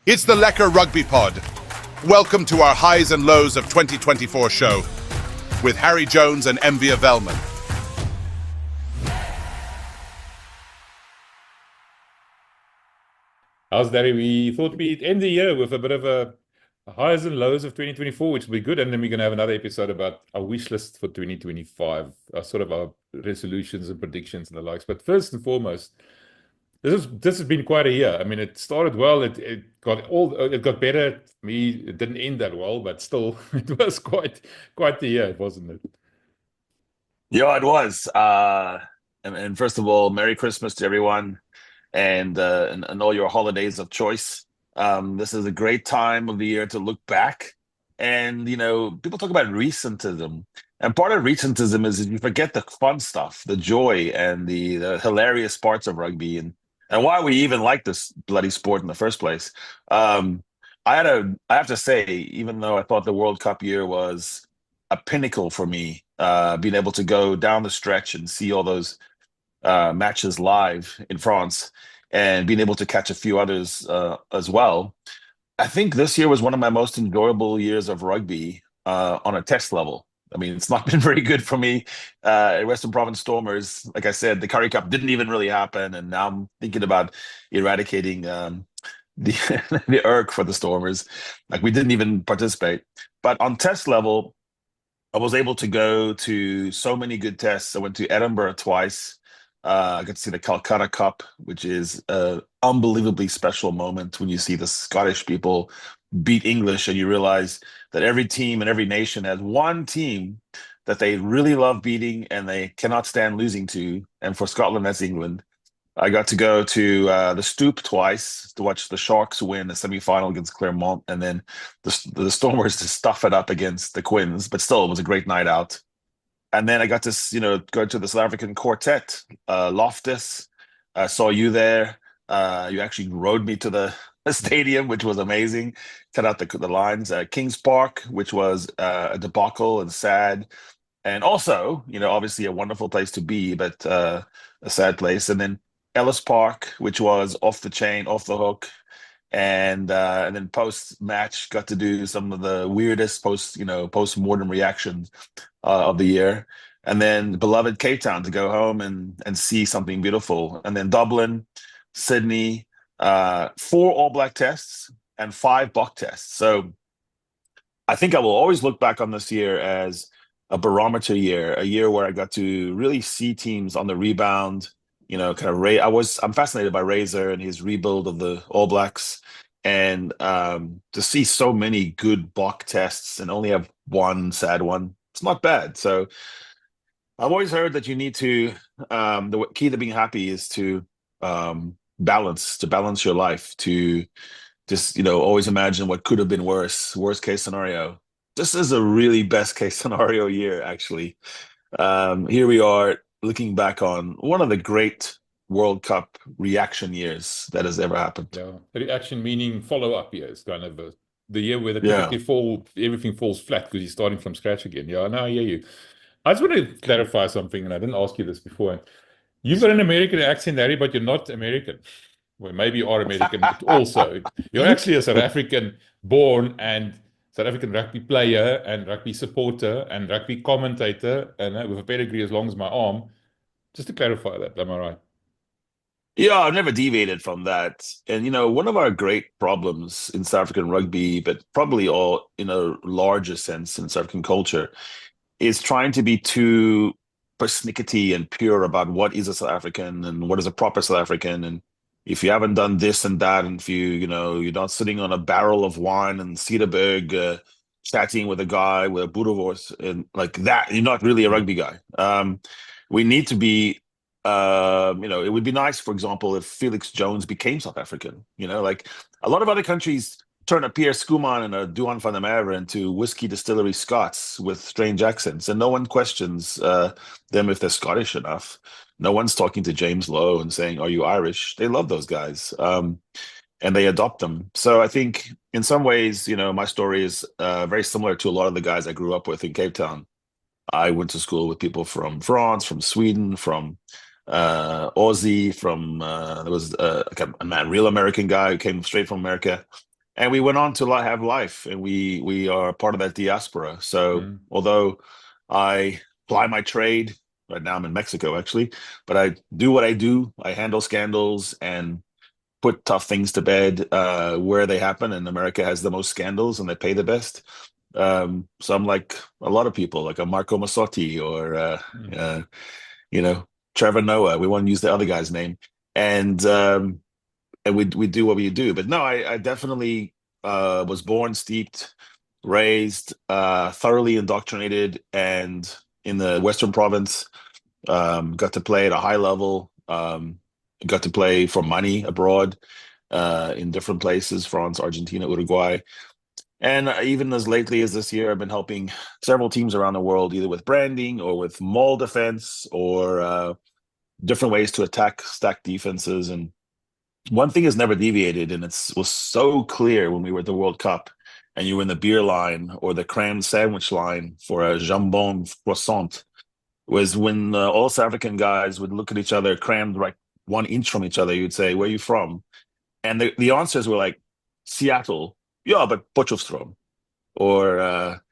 It's the Lekker Rugby Pod. Welcome to our highs and lows of 2024 show with Harry Jones and Envia Velman. How's that? We thought we'd end the year with a bit of a highs and lows of 2024, which will be good. And then we're going to have another episode about our wish list for 2025, sort of our resolutions and predictions and the likes. But first and foremost, this has been quite a year. I mean, it started well. It got better. It didn't end that well, but still, it was quite the year, wasn't it? Yeah, it was. And first of all, Merry Christmas to everyone, and all your holidays of choice. This is a great time of the year to look back, and people talk about recentism, and part of recentism is you forget the fun stuff, the joy, and the hilarious parts of rugby, and why we even like this bloody sport in the first place. I have to say, even though I thought the World Cup year was a pinnacle for me, being able to go down the stretch and see all those matches live in France and being able to catch a few others as well. I think this year was one of my most enjoyable years of rugby on a test level. I mean, it's not been very good for me. Western Province Stormers, like I said, the Currie Cup didn't even really happen. And now I'm thinking about eradicating the the ERC for the Stormers. Like, we didn't even participate. But on test level, I was able to go to so many good tests. I went to Edinburgh twice. I got to see the Calcutta Cup, which is an unbelievably special moment when you see the Scottish people beat English and you realize that every team and every nation has one team that they really love beating and they cannot stand losing to. And for Scotland, that's England. I got to go to the Stoop twice to watch the Sharks win the semi-final against Claremont, and then the Stormers to stuff it up against the Quins. But still, it was a great night out. And then I got to, go to the South African quartet, Loftus. I saw you there. You actually rode me to the stadium, which was amazing. Cut out the lines. Kings Park, which was a debacle and sad. And also, obviously a wonderful place to be, but a sad place. And then Ellis Park, which was off the chain, off the hook. And then post-match, got to do some of the weirdest post-mortem reactions of the year. And then beloved Cape Town, to go home and see something beautiful. And then Dublin, Sydney, 4 All Black tests and 5 Buck tests. So I think I will always look back on this year as a barometer year, a year where I got to really see teams on the rebound. I'm fascinated by Razor and his rebuild of the All Blacks, and to see so many good Buck tests and only have one sad one, it's not bad. So I've always heard that you need to, the key to being happy is to balance your life, to just, always imagine what could have been worst case scenario. This is a really best case scenario year, actually. Here we are looking back on one of the great World Cup reaction years that has ever happened. Yeah, reaction meaning follow-up years, kind of the year where everything falls flat because you're starting from scratch again. Yeah, now I hear you. I just want to clarify something, and I didn't ask you this before. You've got an American accent, Harry, but you're not American. Well, maybe you are American, but also you're actually a South African born and South African rugby player and rugby supporter and rugby commentator, and with a pedigree as long as my arm. Just to clarify that, am I right? Yeah, I've never deviated from that. And, one of our great problems in South African rugby, but probably all in a larger sense in South African culture, is trying to be too persnickety and pure about what is a South African and what is a proper South African. And if you haven't done this and that, and if you're not sitting on a barrel of wine in Cedarburg, chatting with a guy with a boerewors and like that, you're not really a rugby guy. We need to be, it would be nice, for example, if Felix Jones became South African. Like a lot of other countries turn a Pierre Schoeman and a Duan van der Merwe into whiskey distillery Scots with strange accents, and no one questions them if they're Scottish enough. No one's talking to James Lowe and saying, "Are you Irish?" They love those guys, and they adopt them. So I think in some ways, my story is very similar to a lot of the guys I grew up with in Cape Town. I went to school with people from France, from Sweden, from Aussie, from there was a real American guy who came straight from America. and we went on to have life, and we are part of that diaspora. So although I ply my trade, right now I'm in Mexico actually, but I do what I do. I handle scandals and put tough things to bed where they happen, and America has the most scandals and they pay the best. So I'm like a lot of people, like a Marco Massotti or Trevor Noah. We won't use the other guy's name, and we do what we do. But no, I definitely was born, steeped, raised, thoroughly indoctrinated, and in the Western Province, got to play at a high level. Got to play for money abroad in different places, France, Argentina, Uruguay. And even as lately as this year, I've been helping several teams around the world, either with branding or with mall defense or different ways to attack stacked defenses. And one thing has never deviated, and it was so clear when we were at the World Cup and you were in the beer line or the cram sandwich line for a jambon croissant, was when all South African guys would look at each other, crammed like 1 inch from each other. You'd say, "Where are you from?" And the answers were like, "Seattle, yeah, but Potchefstroom," or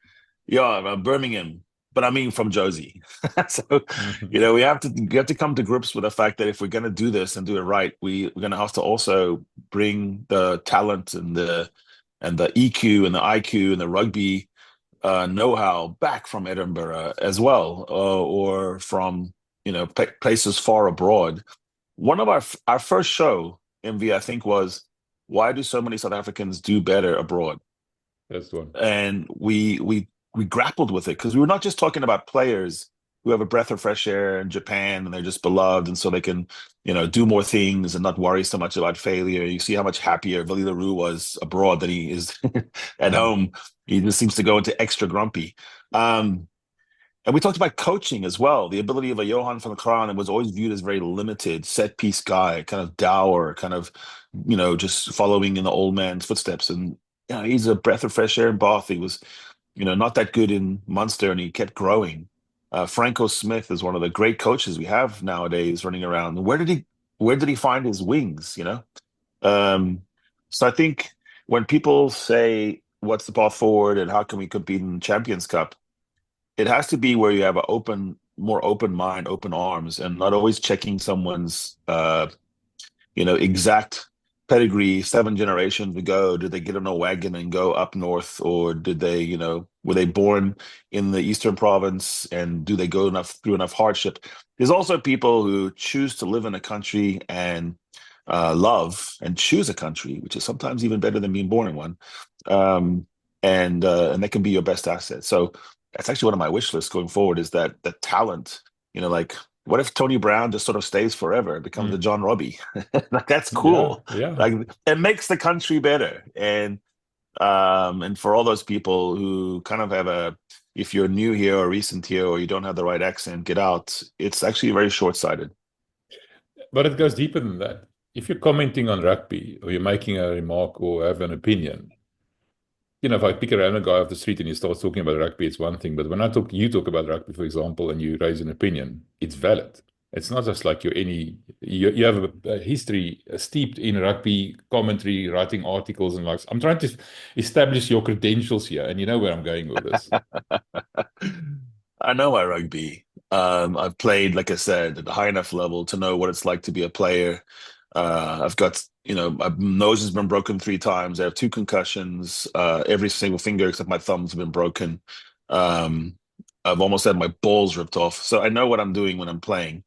"Yeah, Birmingham, but I mean from Josie." So we have to come to grips with the fact that if we're going to do this and do it right, we're going to have to also bring the talent and the EQ and the IQ and the rugby know-how back from Edinburgh as well, or from places far abroad. One of our first show, MV, I think, was why do so many South Africans do better abroad? That's the one. And we grappled with it because we were not just talking about players who have a breath of fresh air in Japan and they're just beloved, and so they can do more things and not worry so much about failure. You see how much happier Willie LaRue was abroad than he is at home. He just seems to go into extra grumpy. And we talked about coaching as well. The ability of a Johan van Kraan was always viewed as very limited, set piece guy, kind of dour, kind of, just following in the old man's footsteps. And he's a breath of fresh air in Bath. He was, not that good in Munster, and he kept growing. Franco Smith is one of the great coaches we have nowadays running around. Where did he find his wings? So I think when people say, "What's the path forward and how can we compete in the Champions Cup?" it has to be where you have more open mind, open arms, and not always checking someone's, exact pedigree 7 generations ago. Did they get on a wagon and go up north, or did they, were they born in the Eastern Province, and do they go through enough hardship? There's also people who choose to live in a country and love and choose a country, which is sometimes even better than being born in one, and that can be your best asset. So that's actually one of my wish lists going forward, is that the talent, like, what if Tony Brown just sort of stays forever, becomes a John Robbie? Like, that's cool. Yeah. Like, it makes the country better. And for all those people who kind of have if you're new here or recent here, or you don't have the right accent, get out. It's actually very short-sighted. But it goes deeper than that. If you're commenting on rugby, or you're making a remark or have an opinion, if I pick a random guy off the street and you start talking about rugby, it's one thing. But when you talk about rugby, for example, and you raise an opinion, it's valid. It's not just like you have a history steeped in rugby commentary, writing articles, and I'm trying to establish your credentials here, and you know where I'm going with this. I know my rugby. I've played, like I said, at a high enough level to know what it's like to be a player. I've got, my nose has been broken 3 times. I have 2 concussions. Every single finger except my thumbs have been broken. I've almost had my balls ripped off. So I know what I'm doing when I'm playing.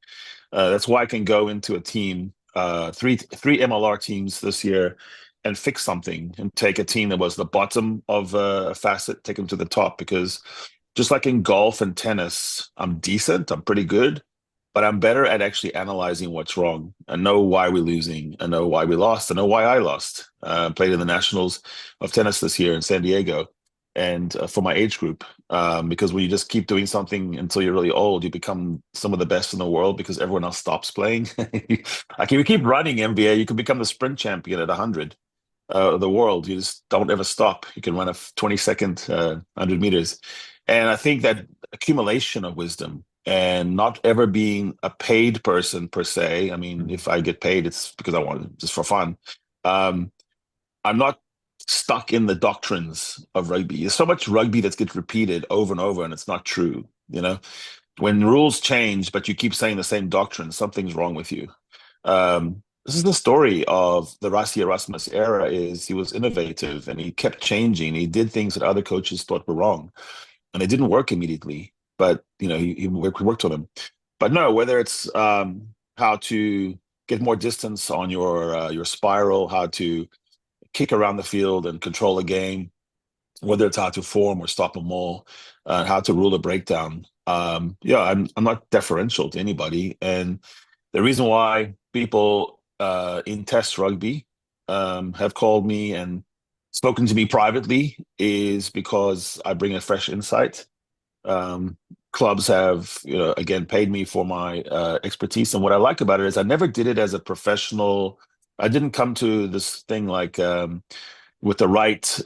That's why I can go into a team, three MLR teams this year, and fix something, and take a team that was the bottom of a facet, take them to the top. Because just like in golf and tennis, I'm decent, I'm pretty good, but I'm better at actually analyzing what's wrong. I know why we're losing. I know why we lost. I know why I lost. Played in the Nationals of Tennis this year in San Diego, and for my age group, because when you just keep doing something until you're really old, you become some of the best in the world because everyone else stops playing. Like, if you keep running NBA, you can become the sprint champion at 100 of the world. You just don't ever stop. You can run a 20-second 100 meters. And I think that accumulation of wisdom, and not ever being a paid person per se. I mean, if I get paid, it's because I want it, just for fun. I'm not stuck in the doctrines of rugby. There's so much rugby that gets repeated over and over, and it's not true. When rules change, but you keep saying the same doctrine, something's wrong with you. This is the story of the Rassie Erasmus era. Is he was innovative and he kept changing. He did things that other coaches thought were wrong, and it didn't work immediately. But he worked on them. But no, whether it's how to get more distance on your spiral, how to kick around the field and control a game, whether it's how to form or stop a maul, how to rule a breakdown. I'm not deferential to anybody, and the reason why people in test rugby have called me and spoken to me privately is because I bring a fresh insight. Clubs have, again, paid me for my expertise, and what I like about it is I never did it as a professional. I didn't come to this thing like with the right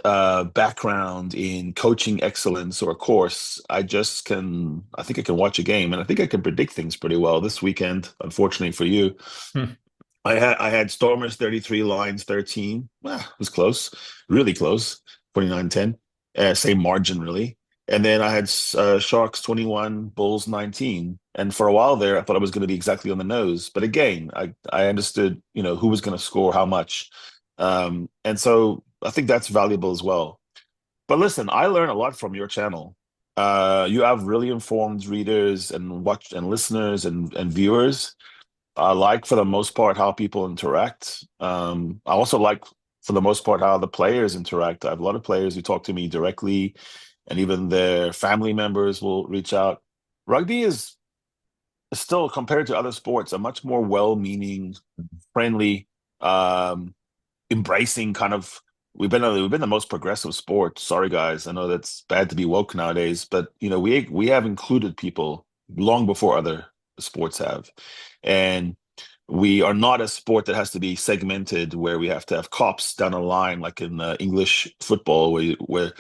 background in coaching excellence or a course. I think I can watch a game, and I think I can predict things pretty well. This weekend, unfortunately for you, I had Stormers 33, Lions 13. It was close, really close, 29-10, same margin really. And then I had Sharks 21, Bulls 19. And for a while there, I thought I was going to be exactly on the nose. But again, I understood, who was going to score how much. And so I think that's valuable as well. But listen, I learn a lot from your channel. You have really informed readers and listeners and viewers. I like, for the most part, how people interact. I also like, for the most part, how the players interact. I have a lot of players who talk to me directly, and even their family members will reach out. Rugby is still, compared to other sports, a much more well-meaning, friendly, embracing kind of. We've been the most progressive sport. Sorry, guys, I know that's bad to be woke nowadays, but we have included people long before other sports have, and we are not a sport that has to be segmented, where we have to have cops down a line like in English football, where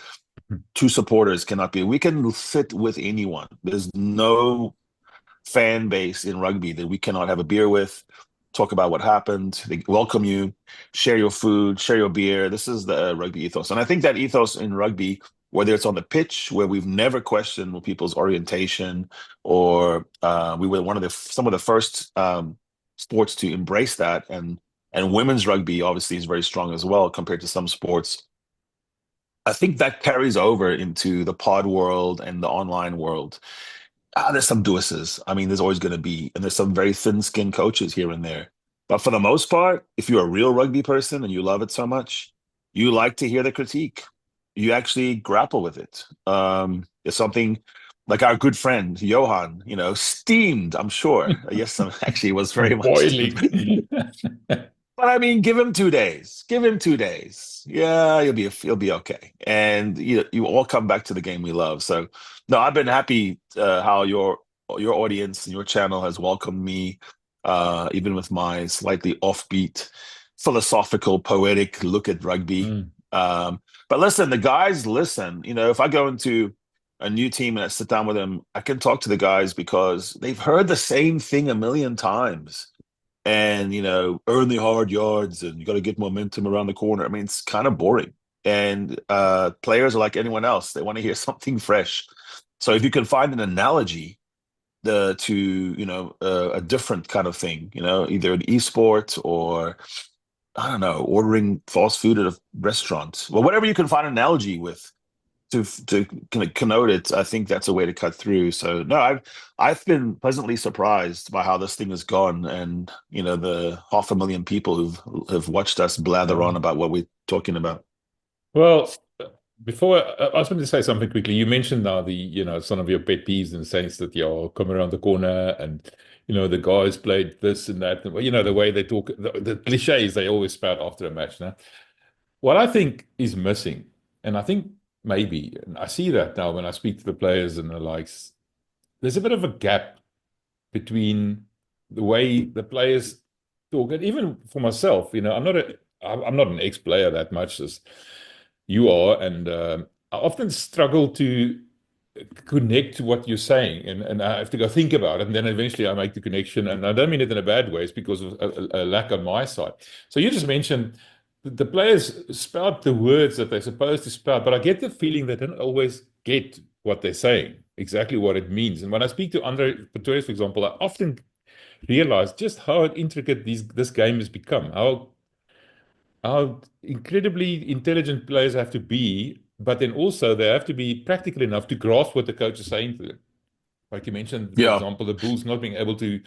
two supporters cannot be. We can sit with anyone. There's no fan base in rugby that we cannot have a beer with, talk about what happened. They welcome you, share your food, share your beer. This is the rugby ethos. And I think that ethos in rugby, whether it's on the pitch, where we've never questioned people's orientation, or we were some of the first sports to embrace that. And women's rugby obviously is very strong as well compared to some sports. I think that carries over into the pod world and the online world. There's some deuces. I mean, there's always going to be, and there's some very thin-skinned coaches here and there. But for the most part, if you're a real rugby person and you love it so much, you like to hear the critique. You actually grapple with it. It's something like our good friend, Johan, steamed, I'm sure. Yes, actually was very much boiling. But I mean, give him 2 days. Give him 2 days. Yeah, he'll be okay. And you all come back to the game we love. So no, I've been happy how your audience and your channel has welcomed me, even with my slightly offbeat, philosophical, poetic look at rugby. But listen, the guys listen. If I go into a new team and I sit down with them, I can talk to the guys because they've heard the same thing a million times. And, earn the hard yards, and you got to get momentum around the corner. I mean, it's kind of boring. And players are like anyone else. They want to hear something fresh. So if you can find an analogy to a different kind of thing, either an esport or, I don't know, ordering fast food at a restaurant, well, whatever you can find an analogy with to kind of connote it, I think that's a way to cut through. So no, I've been pleasantly surprised by how this thing has gone, and the 500,000 people who have watched us blather on about what we're talking about. Well, before I was going to say something quickly. You mentioned now some of your pet peeves in the sense that you're coming around the corner and the guys played this and that. The way they talk, the cliches they always spout after a match. Now, what I think is missing, and I think maybe, and I see that now when I speak to the players and the likes, there's a bit of a gap between the way the players talk, and even for myself, I'm not an ex-player that much as you are, and I often struggle to connect to what you're saying, and I have to go think about it, and then eventually I make the connection, and I don't mean it in a bad way. It's because of a lack on my side. So you just mentioned the players spout the words that they're supposed to spout, but I get the feeling they don't always get what they're saying, exactly what it means. And when I speak to Andre Pretorius, for example, I often realize just how intricate this game has become, how incredibly intelligent players have to be, but then also they have to be practical enough to grasp what the coach is saying to them. Like you mentioned, for example, the Bulls not being able to,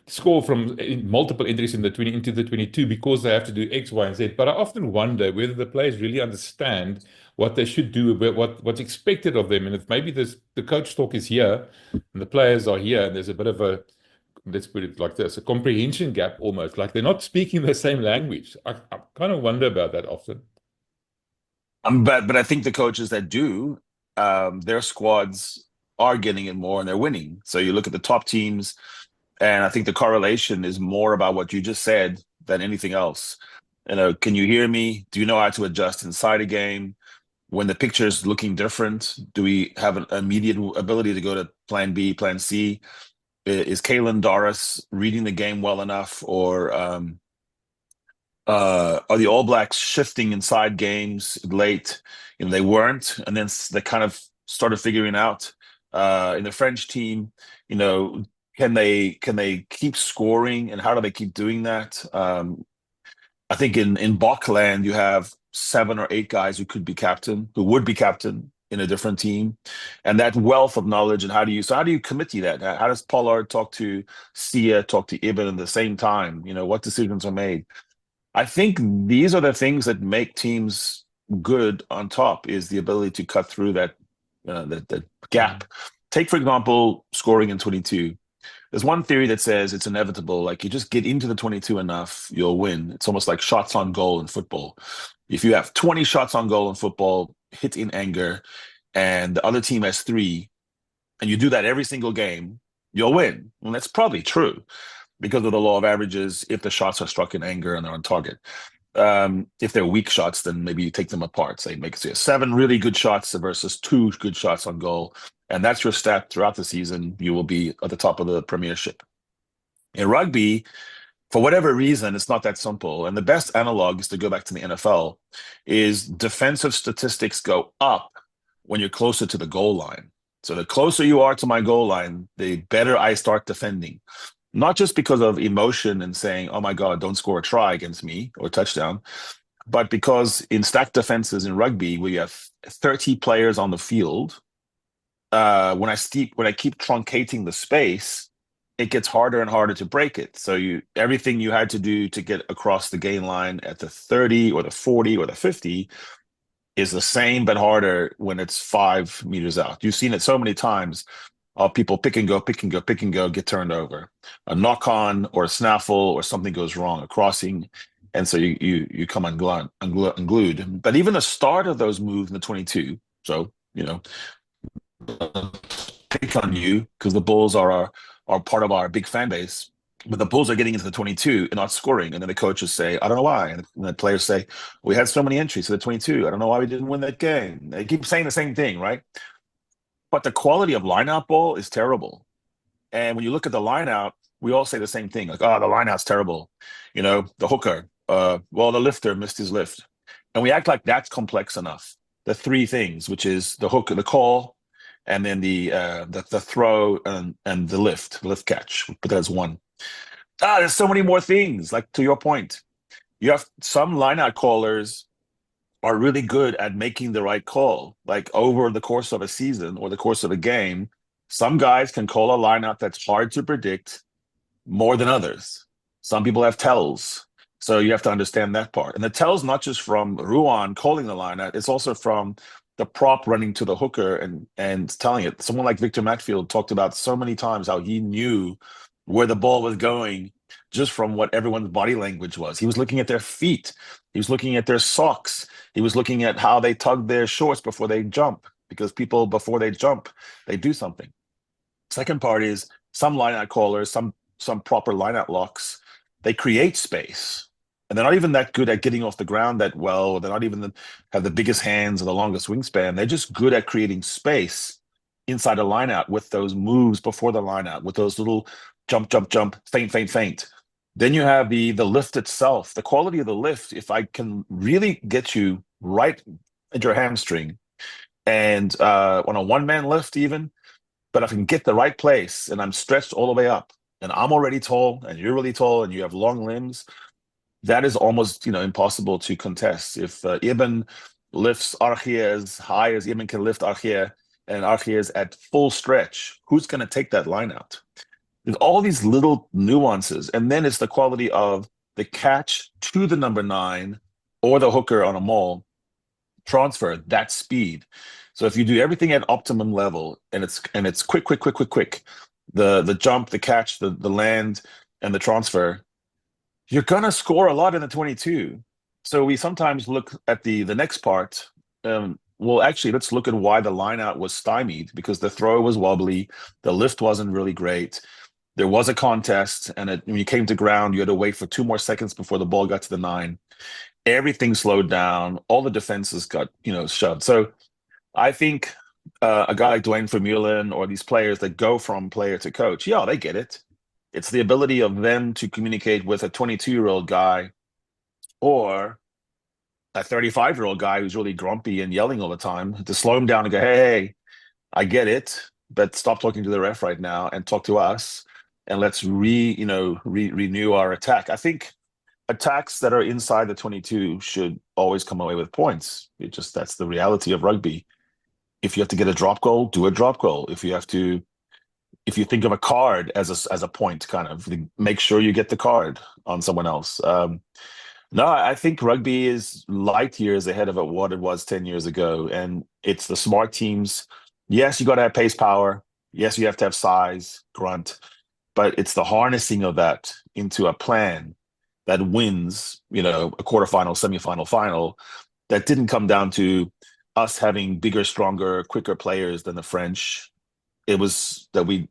score from multiple entries into the 22 because they have to do X, Y, and Z. But I often wonder whether the players really understand what they should do, what's expected of them. And if maybe the coach talk is here and the players are here, and there's a bit of a, let's put it like this, a comprehension gap almost, like they're not speaking the same language. I kind of wonder about that often. But I think the coaches that do, their squads are getting it more and they're winning. So you look at the top teams, and I think the correlation is more about what you just said than anything else. Can you hear me? Do you know how to adjust inside a game? When the picture is looking different, do we have an immediate ability to go to plan B, plan C? Is Kalen Doris reading the game well enough? Or are the All Blacks shifting inside games late? They weren't, and then they kind of started figuring out. In the French team, can they keep scoring, and how do they keep doing that? I think in Bachland you have 7 or 8 guys who would be captain in a different team, and that wealth of knowledge. And how do you committee that? How does Pollard talk to Sia, talk to Ibn at the same time? What decisions are made? I think these are the things that make teams good on top, is the ability to cut through that gap. Take, for example, scoring in 22. There's one theory that says it's inevitable. Like, you just get into the 22 enough, you'll win. It's almost like shots on goal in football. If you have 20 shots on goal in football, hit in anger, and the other team has 3, and you do that every single game, you'll win. And that's probably true because of the law of averages. If the shots are struck in anger and they're on target. If they're weak shots, then maybe you take them apart. Say, make 7 really good shots versus 2 good shots on goal. And that's your stat throughout the season. You will be at the top of the premiership. In rugby, for whatever reason, it's not that simple. And the best analog is to go back to the NFL, is defensive statistics go up when you're closer to the goal line. So the closer you are to my goal line, the better I start defending. Not just because of emotion and saying, oh my God, don't score a try against me or a touchdown, but because in stacked defenses in rugby, we have 30 players on the field. When I keep truncating the space, it gets harder and harder to break it. So everything you had to do to get across the gain line at the 30 or the 40 or the 50 is the same but harder when it's 5 meters out. You've seen it so many times. People pick and go, get turned over. A knock on or a snaffle or something goes wrong, a crossing, and so you come unglued. But even the start of those moves in the 22, so pick on you because the Bulls are part of our big fan base. But the Bulls are getting into the 22 and not scoring, and then the coaches say, "I don't know why," and the players say, "We had so many entries to the 22. I don't know why we didn't win that game." They keep saying the same thing, right? But the quality of line-out ball is terrible. And when you look at the line-out, we all say the same thing, like, oh, the line-out's terrible. The hooker, the lifter missed his lift. And we act like that's complex enough. The 3 things, which is the hook, the call, and then the throw and the lift catch. But that's one. There's so many more things. Like, to your point, you have some line-out callers are really good at making the right call. Like, over the course of a season or the course of a game, some guys can call a lineout that's hard to predict more than others. Some people have tells. So you have to understand that part. And the tells not just from Ruan calling the lineout, it's also from the prop running to the hooker and telling it. Someone like Victor Matfield talked about so many times how he knew where the ball was going just from what everyone's body language was. He was looking at their feet. He was looking at their socks. He was looking at how they tug their shorts before they jump, because people, before they jump, they do something. Second part is some lineout callers, some proper lineout locks, they create space. And they're not even that good at getting off the ground that well. They're not even have the biggest hands or the longest wingspan. They're just good at creating space inside a lineout with those moves before the lineout, with those little jump, feint. Then you have the lift itself, the quality of the lift. If I can really get you right at your hamstring, and on a one-man lift even, but if I can get the right place and I'm stretched all the way up, and I'm already tall, and you're really tall, and you have long limbs, that is almost impossible to contest. If Eben lifts Archie as high as Eben can lift Archie, and Archie is at full stretch, who's going to take that line out? There's all these little nuances, and then it's the quality of the catch to the number 9 or the hooker on a maul transfer, that speed. So if you do everything at optimum level, and it's quick, the jump, the catch, the land, and the transfer, you're gonna score a lot in the 22. So we sometimes look at the next part. Well, actually, let's look at why the line out was stymied, because the throw was wobbly, the lift wasn't really great. There was a contest, and when you came to ground, you had to wait for 2 more seconds before the ball got to the 9. Everything slowed down. All the defenses got shoved. So I think a guy like Dwayne Vermeulen or these players that go from player to coach, yeah, they get it. It's the ability of them to communicate with a 22-year-old guy or a 35-year-old guy who's really grumpy and yelling all the time, to slow him down and go, hey, I get it, but stop talking to the ref right now and talk to us, and let's renew our attack. I think attacks that are inside the 22 should always come away with points. That's the reality of rugby. If you have to get a drop goal, do a drop goal. If you think of a card as a point, kind of make sure you get the card on someone else. No, I think rugby is light years ahead of what it was 10 years ago, and it's the smart teams. Yes, you got to have pace, power. Yes, you have to have size, grunt, but it's the harnessing of that into a plan that wins, a quarterfinal, semifinal, final. That didn't come down to us having bigger, stronger, quicker players than the French. It was that we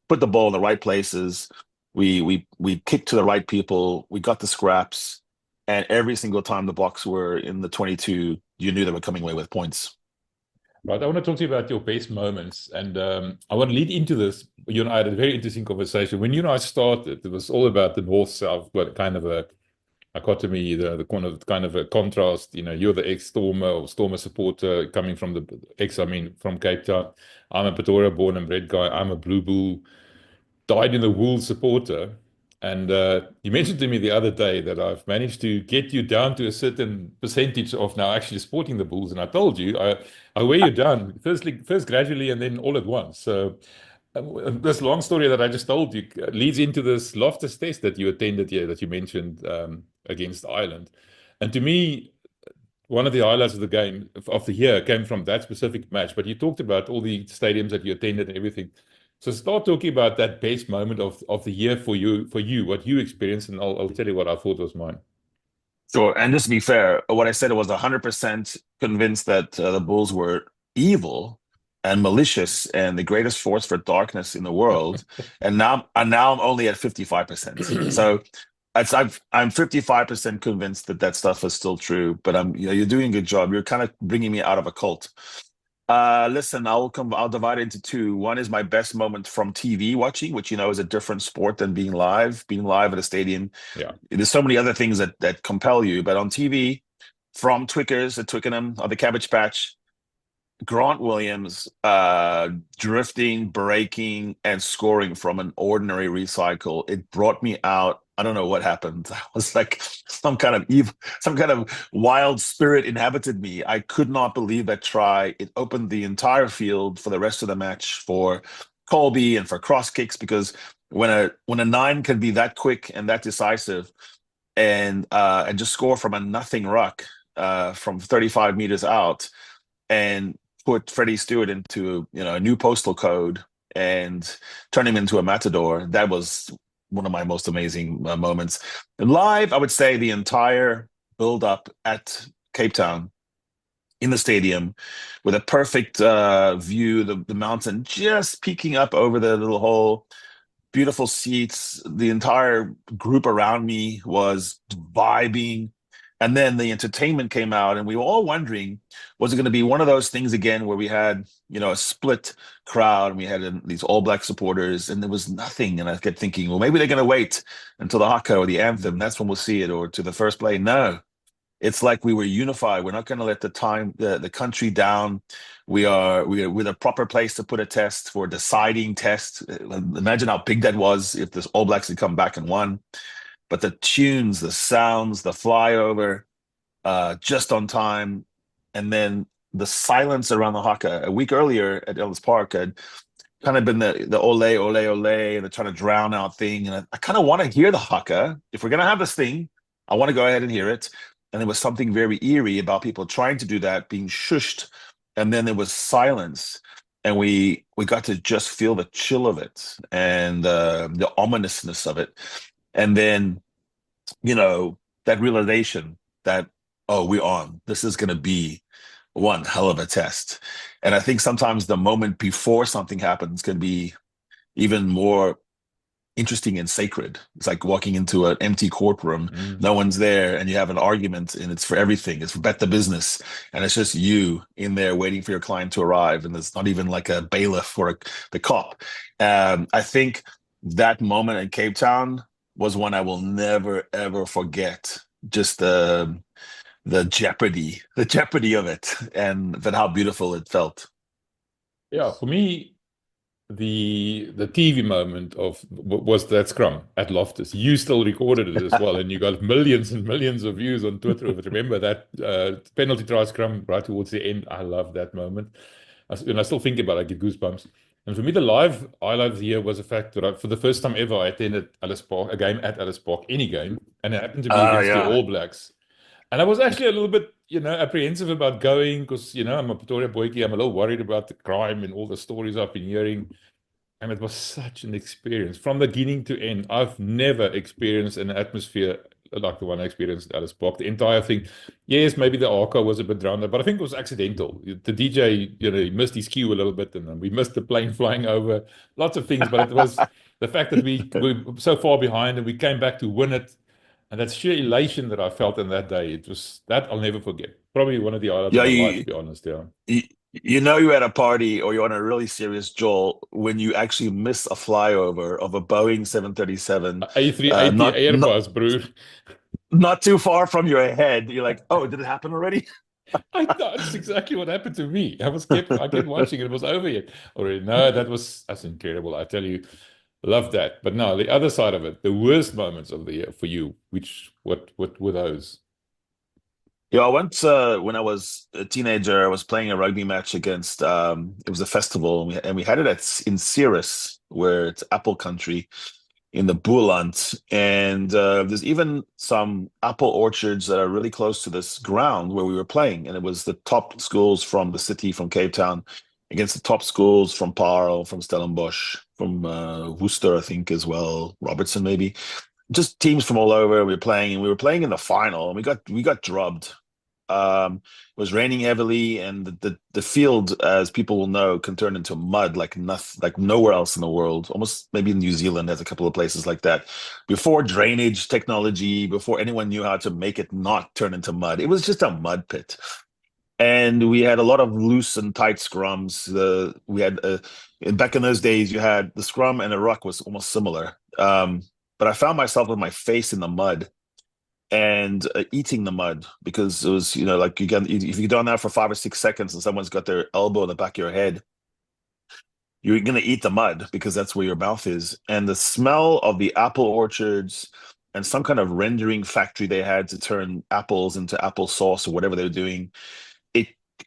put the ball in the right places. We kicked to the right people. We got the scraps. And every single time the Blocks were in the 22, you knew they were coming away with points. Right, I want to talk to you about your best moments, and I want to lead into this. You and I had a very interesting conversation. When you and I started, it was all about the North-South, but kind of a dichotomy, the kind of a contrast. You're the ex-Stormer or Stormer supporter coming from from Cape Town. I'm a Pretoria born and bred guy. I'm a Blue Bull, dyed in the wool supporter. And you mentioned to me the other day that I've managed to get you down to a certain percentage of now actually supporting the Bulls. And I told you, I wear you down, first gradually and then all at once. So this long story that I just told you leads into this Loftus test that you attended here, that you mentioned against Ireland. And to me, one of the highlights of the game of the year came from that specific match. But you talked about all the stadiums that you attended and everything. So start talking about that best moment of the year for you, what you experienced, and I'll tell you what I thought was mine. Sure, and just to be fair, what I said was 100% convinced that the Bulls were evil and malicious and the greatest force for darkness in the world, and now I'm only at 55%. So I'm 55% convinced that stuff is still true. But you're doing a good job. You're kind of bringing me out of a cult. Listen, I'll divide it into 2. One is my best moment from TV watching, which is a different sport than being live at a stadium. Yeah, there's so many other things that compel you, but on TV, from Twickers at Twickenham or the Cabbage Patch, Grant Williams drifting, breaking, and scoring from an ordinary recycle, it brought me out. I don't know what happened. I was like some kind of evil, some kind of wild spirit inhabited me. I could not believe that try. It opened the entire field for the rest of the match for Colby and for cross kicks, because when a 9 can be that quick and that decisive and just score from a nothing ruck from 35 meters out and put Freddie Stewart into a new postal code and turn him into a matador, that was one of my most amazing moments. And live, I would say the entire build-up at Cape Town in the stadium with a perfect view, the mountain just peeking up over the little hole, beautiful seats. The entire group around me was vibing. And then the entertainment came out, and we were all wondering, was it going to be one of those things again where we had, a split crowd, and we had these All Black supporters, and there was nothing. And I kept thinking, well, maybe they're going to wait until the haka or the anthem. That's when we'll see it, or to the first play. No, it's like we were unified. We're not going to let the country down. We're the proper place to put a test for a deciding test. Imagine how big that was if the All Blacks had come back and won. But the tunes, the sounds, the flyover, just on time, and then the silence around the haka. A week earlier at Ellis Park had kind of been the ole, ole, ole, and the trying to drown out thing. And I kind of want to hear the haka. If we're going to have this thing, I want to go ahead and hear it. And there was something very eerie about people trying to do that, being shushed. And then there was silence. And we got to just feel the chill of it and the ominousness of it. And then, that realization that, oh, we're on. This is going to be one hell of a test. And I think sometimes the moment before something happens can be even more interesting and sacred. It's like walking into an empty courtroom, no one's there, and you have an argument, and it's for everything. It's for bet the business, and it's just you in there waiting for your client to arrive, and there's not even like a bailiff or the cop. I think that moment in Cape Town was one I will never ever forget. Just the jeopardy of it, and then how beautiful it felt. Yeah, for me, the TV moment was that scrum at Loftus. You still recorded it as well, and you got millions and millions of views on Twitter. But remember that penalty try scrum right towards the end. I love that moment. And I still think about it, I get goosebumps. And for me, the live highlight of the year was the fact that for the first time ever, I attended Ellis Park, a game at Ellis Park, any game, and it happened to be against the All Blacks. And I was actually a little bit, apprehensive about going because, I'm a Pretoria boykie. I'm a little worried about the crime and all the stories I've been hearing. And it was such an experience from beginning to end. I've never experienced an atmosphere like the one I experienced at Ellis Park. The entire thing, yes, maybe the ARCO was a bit drowned out, but I think it was accidental. The DJ, he missed his cue a little bit, and we missed the plane flying over, lots of things. But it was the fact that we were so far behind and we came back to win it. And that sheer elation that I felt in that day, that I'll never forget. Probably one of the highlights of my life, to be honest. Yeah. You're at a party or you're on a really serious Joel when you actually miss a flyover of a Boeing 737. A380 Airbus, bro. Not too far from your head. You're like, oh, did it happen already? I thought that's exactly what happened to me. I kept watching. It was over yet already. No, that's incredible. I tell you. Love that. But no, the other side of it, the worst moments of the year for you, what were those? Yeah, I went when I was a teenager, I was playing a rugby match against it was a festival, and we had it in Ceres, where it's apple country in the Boeland. And there's even some apple orchards that are really close to this ground where we were playing. And it was the top schools from the city, from Cape Town, against the top schools from Paarl, from Stellenbosch, from Worcester, I think, as well, Robertson maybe. Just teams from all over. We were playing in the final, and we got drubbed. It was raining heavily, and the field, as people will know, can turn into mud like nothing, like nowhere else in the world. Almost maybe in New Zealand has a couple of places like that. Before drainage technology, before anyone knew how to make it not turn into mud, it was just a mud pit. And we had a lot of loose and tight scrums. We had back in those days, you had the scrum and the ruck was almost similar. But I found myself with my face in the mud and eating the mud, because it was, like if you done that for 5 or 6 seconds and someone's got their elbow in the back of your head, you're going to eat the mud because that's where your mouth is. And the smell of the apple orchards and some kind of rendering factory they had to turn apples into apple sauce or whatever they were doing,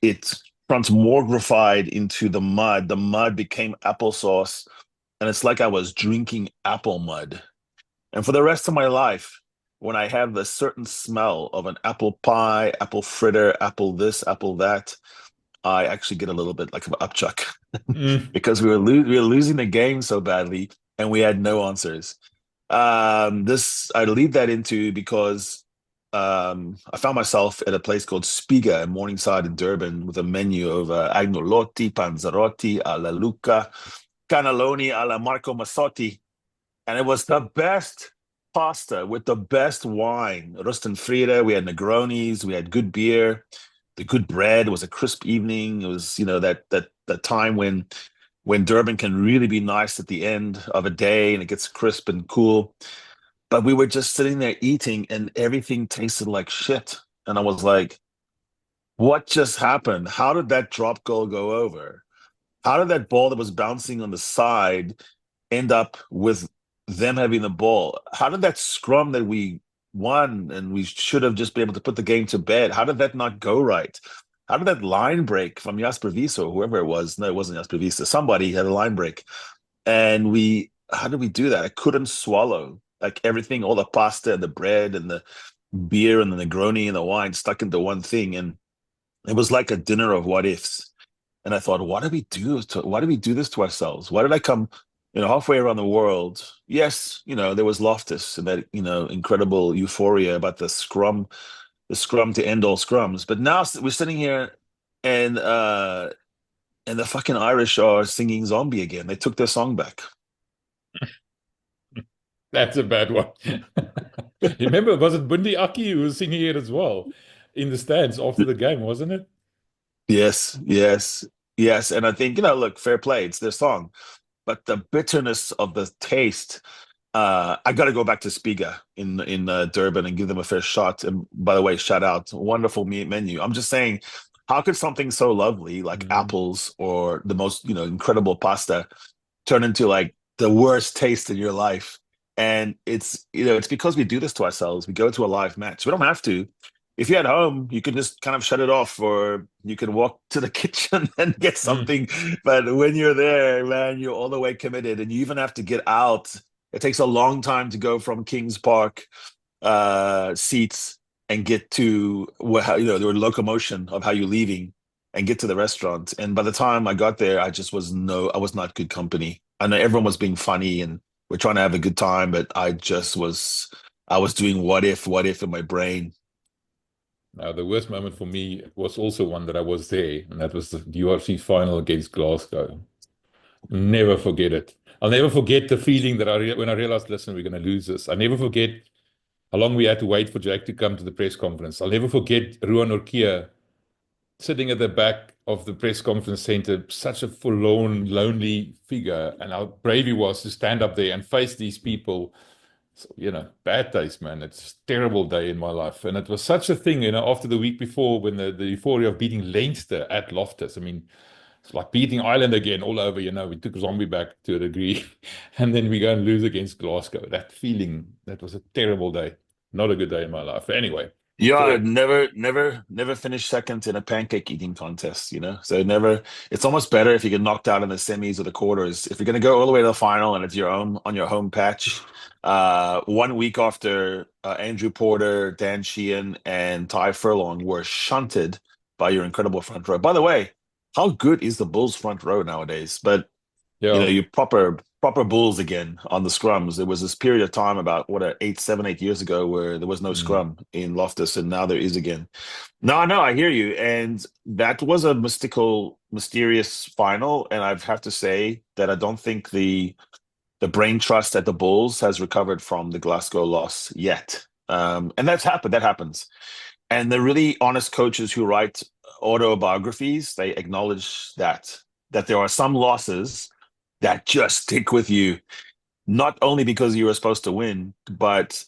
it transmogrified into the mud. The mud became applesauce, and it's like I was drinking apple mud. And for the rest of my life, when I have a certain smell of an apple pie, apple fritter, apple this, apple that, I actually get a little bit like an upchuck because we were losing the game so badly, and we had no answers. I lead that into because I found myself at a place called Spiga in Morningside in Durban with a menu of agnolotti, panzerotti, alla Luca, cannelloni alla Marco Massotti. And it was the best pasta with the best wine, Rust and Frida. We had Negronis, we had good beer, the good bread. It was a crisp evening. It was, that time when Durban can really be nice at the end of a day and it gets crisp and cool. But we were just sitting there eating and everything tasted like shit. And I was like, what just happened? How did that drop goal go over? How did that ball that was bouncing on the side end up with them having the ball? How did that scrum that we won and we should have just been able to put the game to bed, how did that not go right? How did that line break from Jasper Wiese or whoever it was? No, it wasn't Jasper Wiese. Somebody had a line break. And how did we do that? I couldn't swallow. Like everything, all the pasta and the bread and the beer and the Negroni and the wine stuck into one thing. And it was like a dinner of what ifs. And I thought, why do we do this to ourselves? Why did I come, halfway around the world? Yes, there was Loftus and that, incredible euphoria about the scrum to end all scrums. But now we're sitting here and the fucking Irish are singing Zombie again. They took their song back. That's a bad one. You remember, was it Bundi Aki who was singing it as well in the stands after the game, wasn't it? Yes. And I think, look, fair play. It's their song. But the bitterness of the taste, I got to go back to Spiga in Durban and give them a fair shot. And by the way, shout out, wonderful menu. I'm just saying, how could something so lovely like apples or the most, incredible pasta turn into like the worst taste in your life? And it's because we do this to ourselves. We go to a live match. We don't have to. If you're at home, you can just kind of shut it off, or you can walk to the kitchen and get something. But when you're there, man, you're all the way committed, and you even have to get out. It takes a long time to go from Kings Park seats and get to the locomotion of how you're leaving and get to the restaurant. And by the time I got there, I was not good company. I know everyone was being funny and we're trying to have a good time, but I was doing what if in my brain. Now, the worst moment for me was also one that I was there, and that was the URC final against Glasgow. Never forget it. I'll never forget the feeling that when I realized, listen, we're going to lose this. I never forget how long we had to wait for Jack to come to the press conference. I'll never forget Ruan Orkia sitting at the back of the press conference center, such a forlorn, lonely figure, and how brave he was to stand up there and face these people. So, bad taste, man. It's a terrible day in my life. And it was such a thing, after the week before when the euphoria of beating Leinster at Loftus. I mean, it's like beating Ireland again all over, we took Zombie back to a degree. And then we go and lose against Glasgow. That feeling, that was a terrible day. Not a good day in my life. But anyway. Yeah, never finish second in a pancake eating contest, So it's almost better if you get knocked out in the semis or the quarters. If you're going to go all the way to the final and it's on your home patch, 1 week after Andrew Porter, Dan Sheehan, and Ty Furlong were shunted by your incredible front row. By the way, how good is the Bulls front row nowadays? But you proper Bulls again on the scrums. There was this period of time about 7, 8 years ago where there was no scrum in Loftus, and now there is again. No, I hear you. And that was a mysterious final. And I have to say that I don't think the brain trust at the Bulls has recovered from the Glasgow loss yet. And that happens. And the really honest coaches who write autobiographies, they acknowledge that there are some losses that just stick with you, not only because you were supposed to win, but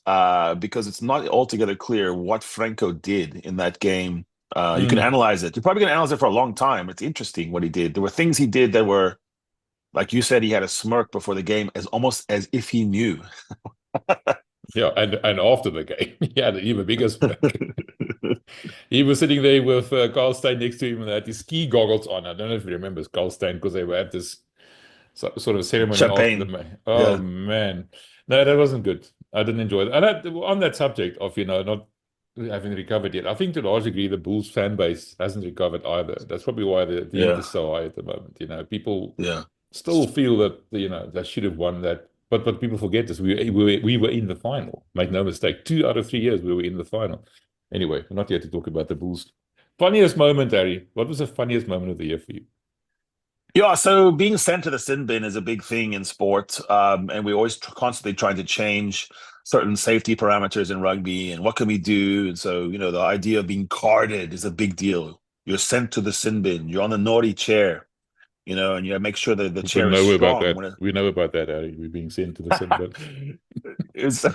because it's not altogether clear what Franco did in that game. You can analyze it. You're probably going to analyze it for a long time. It's interesting what he did. There were things he did that were, like you said, he had a smirk before the game, almost as if he knew. Yeah, and after the game, he had an even bigger smirk. He was sitting there with Carl Stein next to him and had his ski goggles on. I don't know if you remember Carl Stein, because they were at this sort of ceremony Champagne. after the man. No, that wasn't good. I didn't enjoy it. And on that subject of, not having recovered yet, I think to a large degree the Bulls fan base hasn't recovered either. That's probably why the heat is so high at the moment. People still feel that, they should have won that. But what people forget is we were in the final. Make no mistake. 2 out of 3 years we were in the final. Anyway, we're not here to talk about the Bulls. Funniest moment, Harry. What was the funniest moment of the year for you? Yeah, so being sent to the sin bin is a big thing in sport, and we always constantly trying to change certain safety parameters in rugby and what can we do. And so, the idea of being carded is a big deal. You're sent to the sin bin. You're on the naughty chair, and you make sure that the We chair is know about strong. that. We know about that, Harry. We're being sent to the sin bin. It's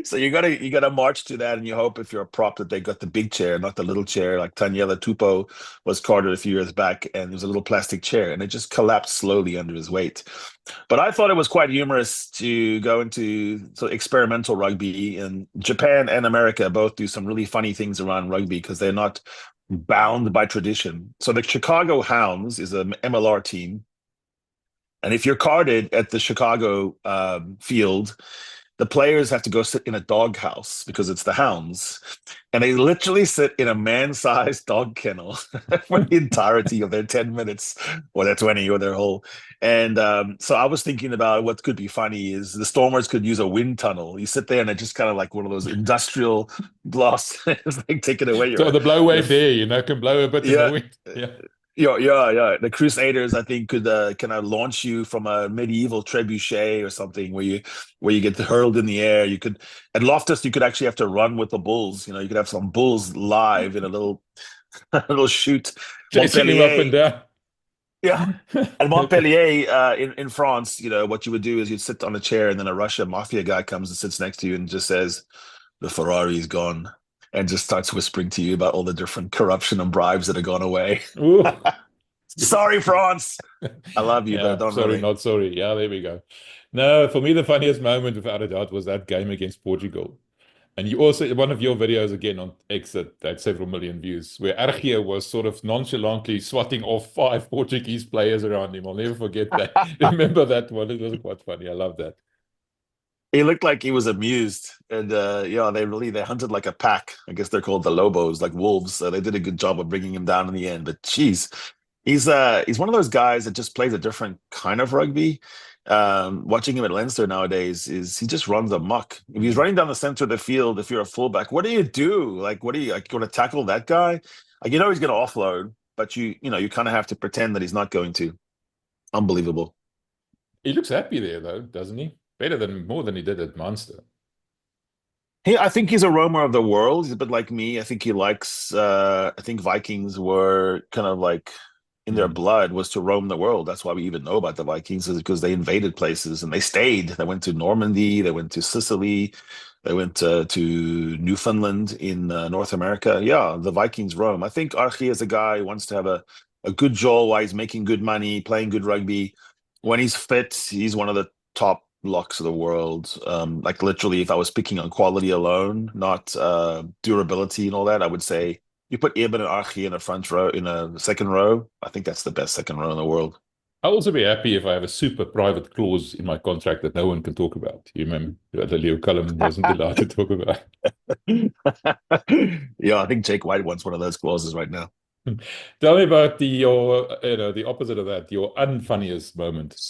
so you gotta march to that, and you hope if you're a prop that they got the big chair, not the little chair. Like Taniela Tupou was carded a few years back, and it was a little plastic chair, and it just collapsed slowly under his weight. But I thought it was quite humorous to go into experimental rugby, and Japan and America both do some really funny things around rugby because they're not bound by tradition. So the Chicago Hounds is an MLR team, and if you're carded at the Chicago field, the players have to go sit in a doghouse because it's the Hounds. And they literally sit in a man-sized dog kennel for the entirety of their 10 minutes or their 20 or their whole. And so I was thinking about what could be funny is the Stormers could use a wind tunnel. You sit there and it's just kind of like one of those industrial blasts. It's like taking away So the blow wave your there, can blow a bit in the wind. Yeah. Yeah. The Crusaders, I think, could kind of launch you from a medieval trebuchet or something where you get hurled in the air. You could at Loftus, you could actually have to run with the bulls. You could have some bulls live in a little a little shoot. Chasing him up and down. Yeah. At Montpellier, in France, what you would do is you'd sit on a chair and then a Russian mafia guy comes and sits next to you and just says, "The Ferrari's gone." And just starts whispering to you about all the different corruption and bribes that have gone away. Sorry, France. I love you, but don't sorry, really. not sorry. Yeah, there we go. No, for me, the funniest moment, without a doubt, was that game against Portugal. And you also, one of your videos again on X that had several million views, where Argia was sort of nonchalantly swatting off 5 Portuguese players around him. I'll never forget that. Remember that one? It was quite funny. I love that. He looked like he was amused, and they hunted like a pack. I guess they're called the Lobos, like wolves. So they did a good job of bringing him down in the end. But geez, he's one of those guys that just plays a different kind of rugby. Watching him at Leinster nowadays is he just runs amok. If he's running down the center of the field, if you're a fullback, what do you do? Like, what do you like? You want to tackle that guy? Like, he's going to offload, but you kind of have to pretend that he's not going to. Unbelievable. He looks happy there, though, doesn't he? More than he did at Munster. I think he's a roamer of the world. He's a bit like me. I think he likes. I think Vikings were kind of like in their blood was to roam the world. That's why we even know about the Vikings, is because they invaded places and they stayed. They went to Normandy. They went to Sicily. They went to Newfoundland in North America. Yeah, the Vikings roam. I think Archie is a guy who wants to have a good jaw while he's making good money, playing good rugby. When he's fit, he's one of the top locks of the world. Like literally, if I was picking on quality alone, not durability and all that, I would say you put Eben and Archie in a second row. I think that's the best second row in the world. I'll also be happy if I have a super private clause in my contract that no one can talk about. You remember that Leo Cullum wasn't allowed to talk about. Yeah, I think Jake White wants one of those clauses right now. Tell me about the opposite of that, your unfunniest moment.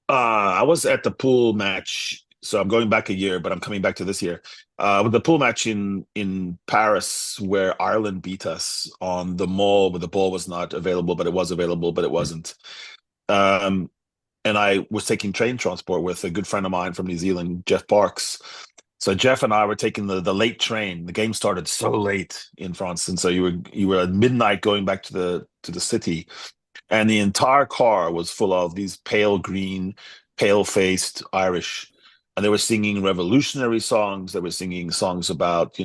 I was at the pool match, so I'm going back a year, but I'm coming back to this year. With the pool match in Paris, where Ireland beat us on the mall, where the ball was not available, but it was available, but it wasn't. And I was taking train transport with a good friend of mine from New Zealand, Jeff Parks. So Jeff and I were taking the late train. The game started so late in France, and so you were at midnight going back to the city. And the entire car was full of these pale green, pale-faced Irish. And they were singing revolutionary songs. They were singing songs about,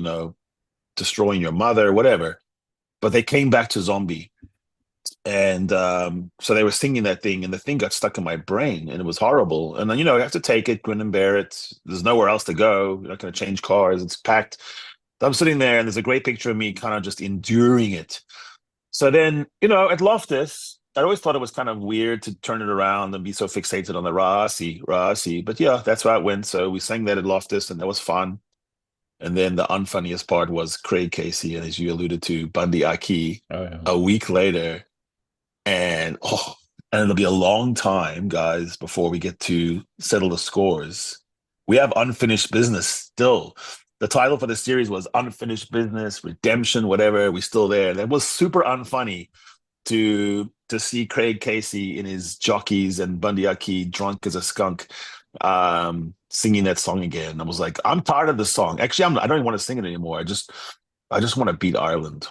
destroying your mother, whatever. But they came back to Zombie. And so they were singing that thing, and the thing got stuck in my brain, and it was horrible. And then, you have to take it, grin and bear it. There's nowhere else to go. You're not going to change cars. It's packed. So I'm sitting there, and there's a great picture of me kind of just enduring it. So then, at Loftus, I always thought it was kind of weird to turn it around and be so fixated on the Rasi. But yeah, that's where it went. So we sang that at Loftus, and that was fun. And then the unfunniest part was Craig Casey, and as you alluded to, Bundy Aki a week later. And it'll be a long time, guys, before we get to settle the scores. We have unfinished business still. The title for the series was Unfinished Business, Redemption, whatever. We're still there. That was super unfunny to to see Craig Casey in his jockeys and Bundyaki drunk as a skunk singing that song again. I was like, I'm tired of the song. Actually, I don't even want to sing it anymore. I just want to beat Ireland.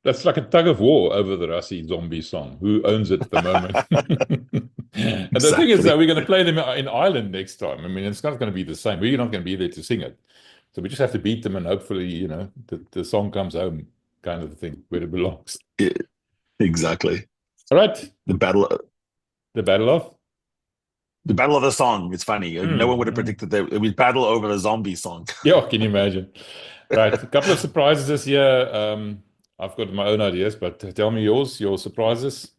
That's like a tug of war over the Rassie Zombie song. Who owns it at the moment? And the thing is that we're going to play them in Ireland next time. I mean, it's not going to be the same. We're not going to be there to sing it. So we just have to beat them, and hopefully, the song comes home, kind of thing, where it belongs. Yeah, exactly. All right. The battle of the song. It's funny. No one would have predicted that it would battle over the zombie song. Yeah, can you imagine? Right. A couple of surprises this year. I've got my own ideas, but tell me your surprises.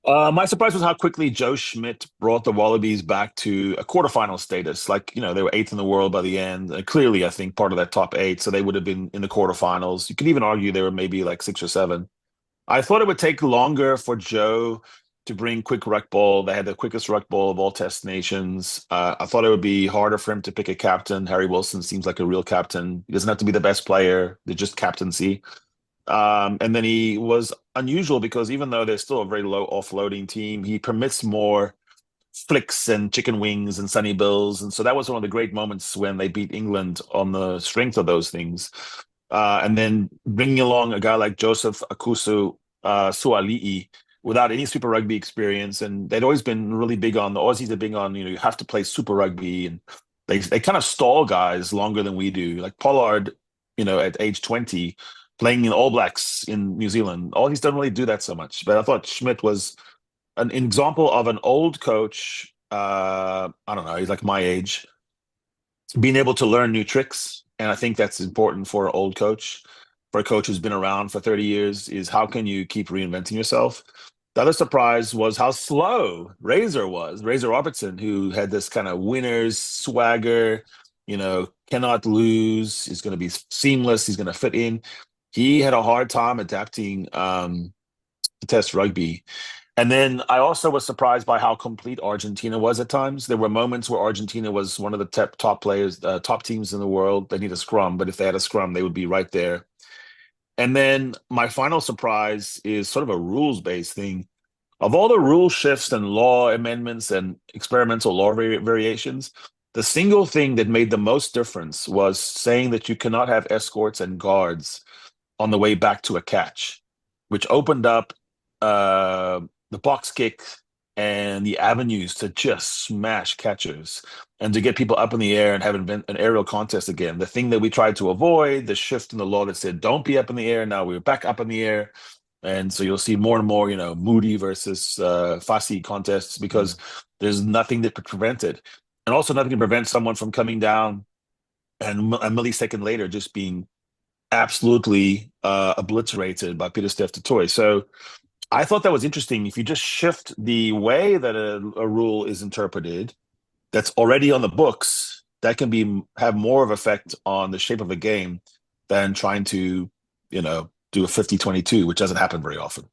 My surprise was how quickly Joe Schmidt brought the Wallabies back to a quarterfinal status. Like, they were 8th in the world by the end. Clearly, I think part of that top 8, so they would have been in the quarterfinals. You could even argue they were maybe like 6 or 7. I thought it would take longer for Joe to bring quick ruck ball. They had the quickest ruck ball of all Test nations. I thought it would be harder for him to pick a captain. Harry Wilson seems like a real captain. He doesn't have to be the best player. They're just captaincy. And then he was unusual because even though they're still a very low offloading team, he permits more flicks and chicken wings and sunny bills. And so that was one of the great moments when they beat England on the strength of those things. And then bringing along a guy like Joseph Akusu Suali'i without any Super Rugby experience. And they'd always been really big on, the Aussies are big on, you have to play Super Rugby. And they kind of stall guys longer than we do. Like Pollard, at age 20, playing in All Blacks in New Zealand. Aussies don't really do that so much. But I thought Schmidt was an example of an old coach. I don't know, he's like my age, being able to learn new tricks. And I think that's important for an old coach. For a coach who's been around for 30 years, is how can you keep reinventing yourself? The other surprise was how slow Razor was. Razor Robertson, who had this kind of winner's swagger, cannot lose. He's going to be seamless. He's going to fit in. He had a hard time adapting to Test rugby. And then I also was surprised by how complete Argentina was at times. There were moments where Argentina was one of the top players, top teams in the world. They need a scrum, but if they had a scrum, they would be right there. And then my final surprise is sort of a rules-based thing. Of all the rule shifts and law amendments and experimental law variations, the single thing that made the most difference was saying that you cannot have escorts and guards on the way back to a catch, which opened up the box kick and the avenues to just smash catchers and to get people up in the air and have an aerial contest again. The thing that we tried to avoid, the shift in the law that said don't be up in the air, now we're back up in the air. And so you'll see more and more, Moody versus Fassi contests because there's nothing that could prevent it. And also nothing can prevent someone from coming down and a millisecond later just being absolutely obliterated by Pieter-Steph du Toit. So I thought that was interesting. If you just shift the way that a rule is interpreted that's already on the books, that can have more of effect on the shape of a game than trying to, do a 50-22, which doesn't happen very often.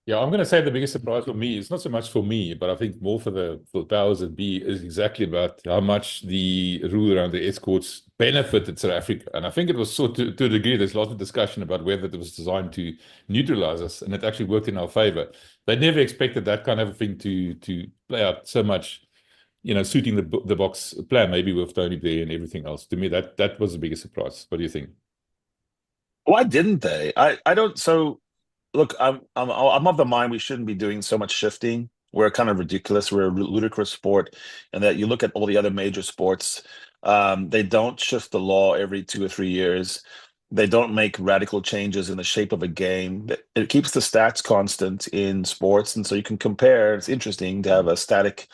Yeah, I'm going to say the biggest surprise for me, it's not so much for me, but I think more for the powers that be, is exactly about how much the rule around the escorts benefited South Africa. And I think it was to a degree, there's lots of discussion about whether it was designed to neutralize us, and it actually worked in our favor. They never expected that kind of a thing to play out so much, suiting the box plan, maybe with Tony Blair and everything else. To me, that was the biggest surprise. What do you think? Why didn't they? I don't. So look, I'm of the mind we shouldn't be doing so much shifting. We're kind of ridiculous. We're a ludicrous sport, and that you look at all the other major sports, they don't shift the law every 2 or 3 years. They don't make radical changes in the shape of a game. It keeps the stats constant in sports, and so you can compare. It's interesting to have a static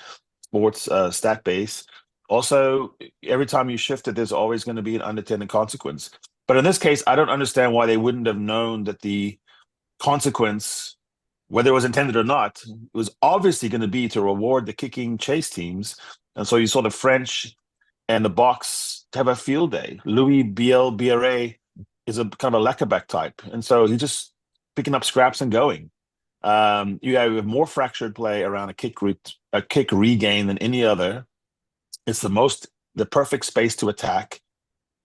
sports stat base. Also, every time you shift it, there's always going to be an unintended consequence. But in this case, I don't understand why they wouldn't have known that the consequence, whether it was intended or not, was obviously going to be to reward the kicking chase teams. And so you saw the French and the box have a field day. Louis Biel-Biarré is a kind of a Lekkerback type. And so he's just picking up scraps and going. You have more fractured play around a kick regain than any other. It's the perfect space to attack.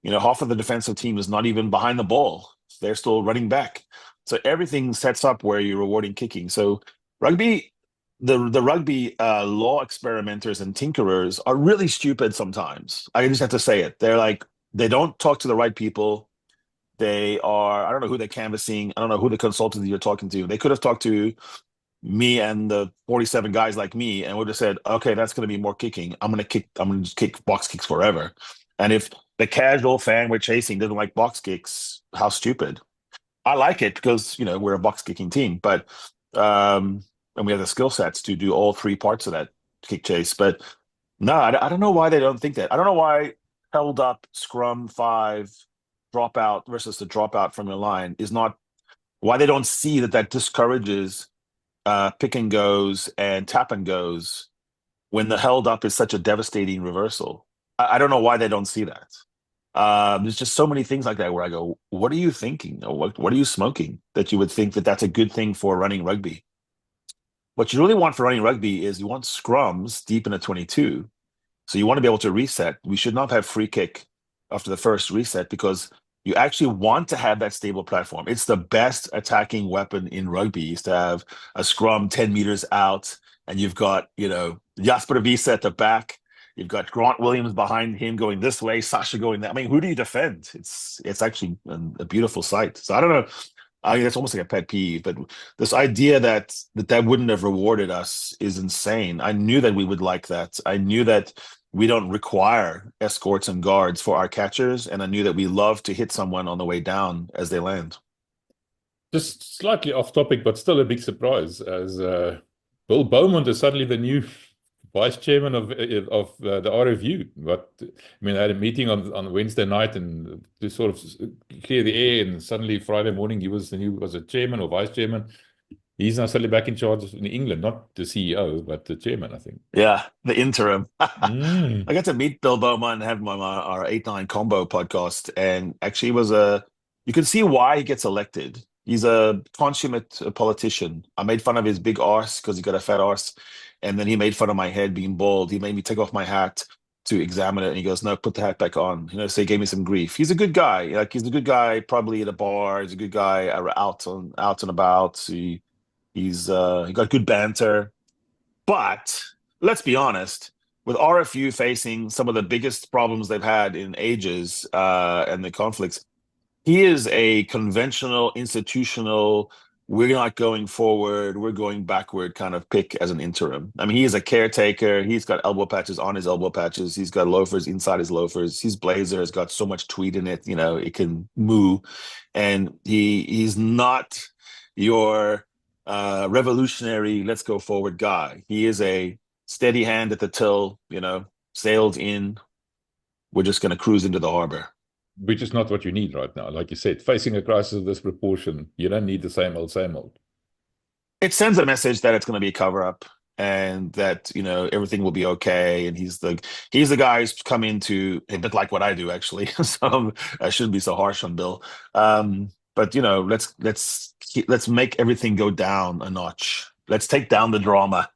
Half of the defensive team is not even behind the ball. They're still running back. So everything sets up where you're rewarding kicking. So rugby, the rugby law experimenters and tinkerers are really stupid sometimes. I just have to say it. They're like, they don't talk to the right people. They are, I don't know who they're canvassing. I don't know who the consultants you're talking to. They could have talked to me and the 47 guys like me and would have said, okay, that's going to be more kicking. I'm going to just kick box kicks forever. And if the casual fan we're chasing doesn't like box kicks, how stupid. I like it because, we're a box kicking team, but, and we have the skill sets to do all three parts of that kick chase. But no, I don't know why they don't think that. I don't know why held up scrum 5 dropout versus the dropout from your line is not, why they don't see that discourages pick and goes and tap and goes when the held up is such a devastating reversal. I don't know why they don't see that. There's just so many things like that where I go, what are you thinking? Or what are you smoking that you would think that that's a good thing for running rugby? What you really want for running rugby is you want scrums deep in a 22. So you want to be able to reset. We should not have free kick after the first reset because you actually want to have that stable platform. It's the best attacking weapon in rugby is to have a scrum 10 meters out and you've got, Jasper Wiese at the back. You've got Grant Williams behind him going this way, Sasha going that. I mean, who do you defend? It's actually a beautiful sight. So I don't know. I mean, that's almost like a pet peeve, but this idea that wouldn't have rewarded us is insane. I knew that we would like that. I knew that we don't require escorts and guards for our catchers, and I knew that we love to hit someone on the way down as they land. Just slightly off topic, but still a big surprise, as Bill Beaumont is suddenly the new vice chairman of the RFU. But I had a meeting on Wednesday night and to sort of clear the air, and suddenly Friday morning he was a chairman or vice chairman. He's now suddenly back in charge in England, not the CEO, but the chairman, I think. Yeah, the interim. I got to meet Bill Beaumont and have him on our 8-9 Combo podcast, and actually you can see why he gets elected. He's a consummate politician. I made fun of his big arse because he got a fat arse. And then he made fun of my head being bald. He made me take off my hat to examine it. And he goes, no, put the hat back on. So he gave me some grief. He's a good guy. Like, he's a good guy probably at a bar. He's a good guy out and about. He got good banter. But let's be honest, with RFU facing some of the biggest problems they've had in ages and the conflicts, he is a conventional, institutional, we're not going forward, we're going backward kind of pick as an interim. I mean, he is a caretaker. He's got elbow patches on his elbow patches. He's got loafers inside his loafers. His blazer has got so much tweed in it, it can moo. And he's not your revolutionary, let's go forward guy. He is a steady hand at the till, sailed in. We're just going to cruise into the harbor. Which is not what you need right now. Like you said, facing a crisis of this proportion, you don't need the same old, same old. It sends a message that it's going to be a cover-up and that, everything will be okay. And he's the guy who's come into a bit like what I do, actually. So I shouldn't be so harsh on Bill. But, let's make everything go down a notch. Let's take down the drama.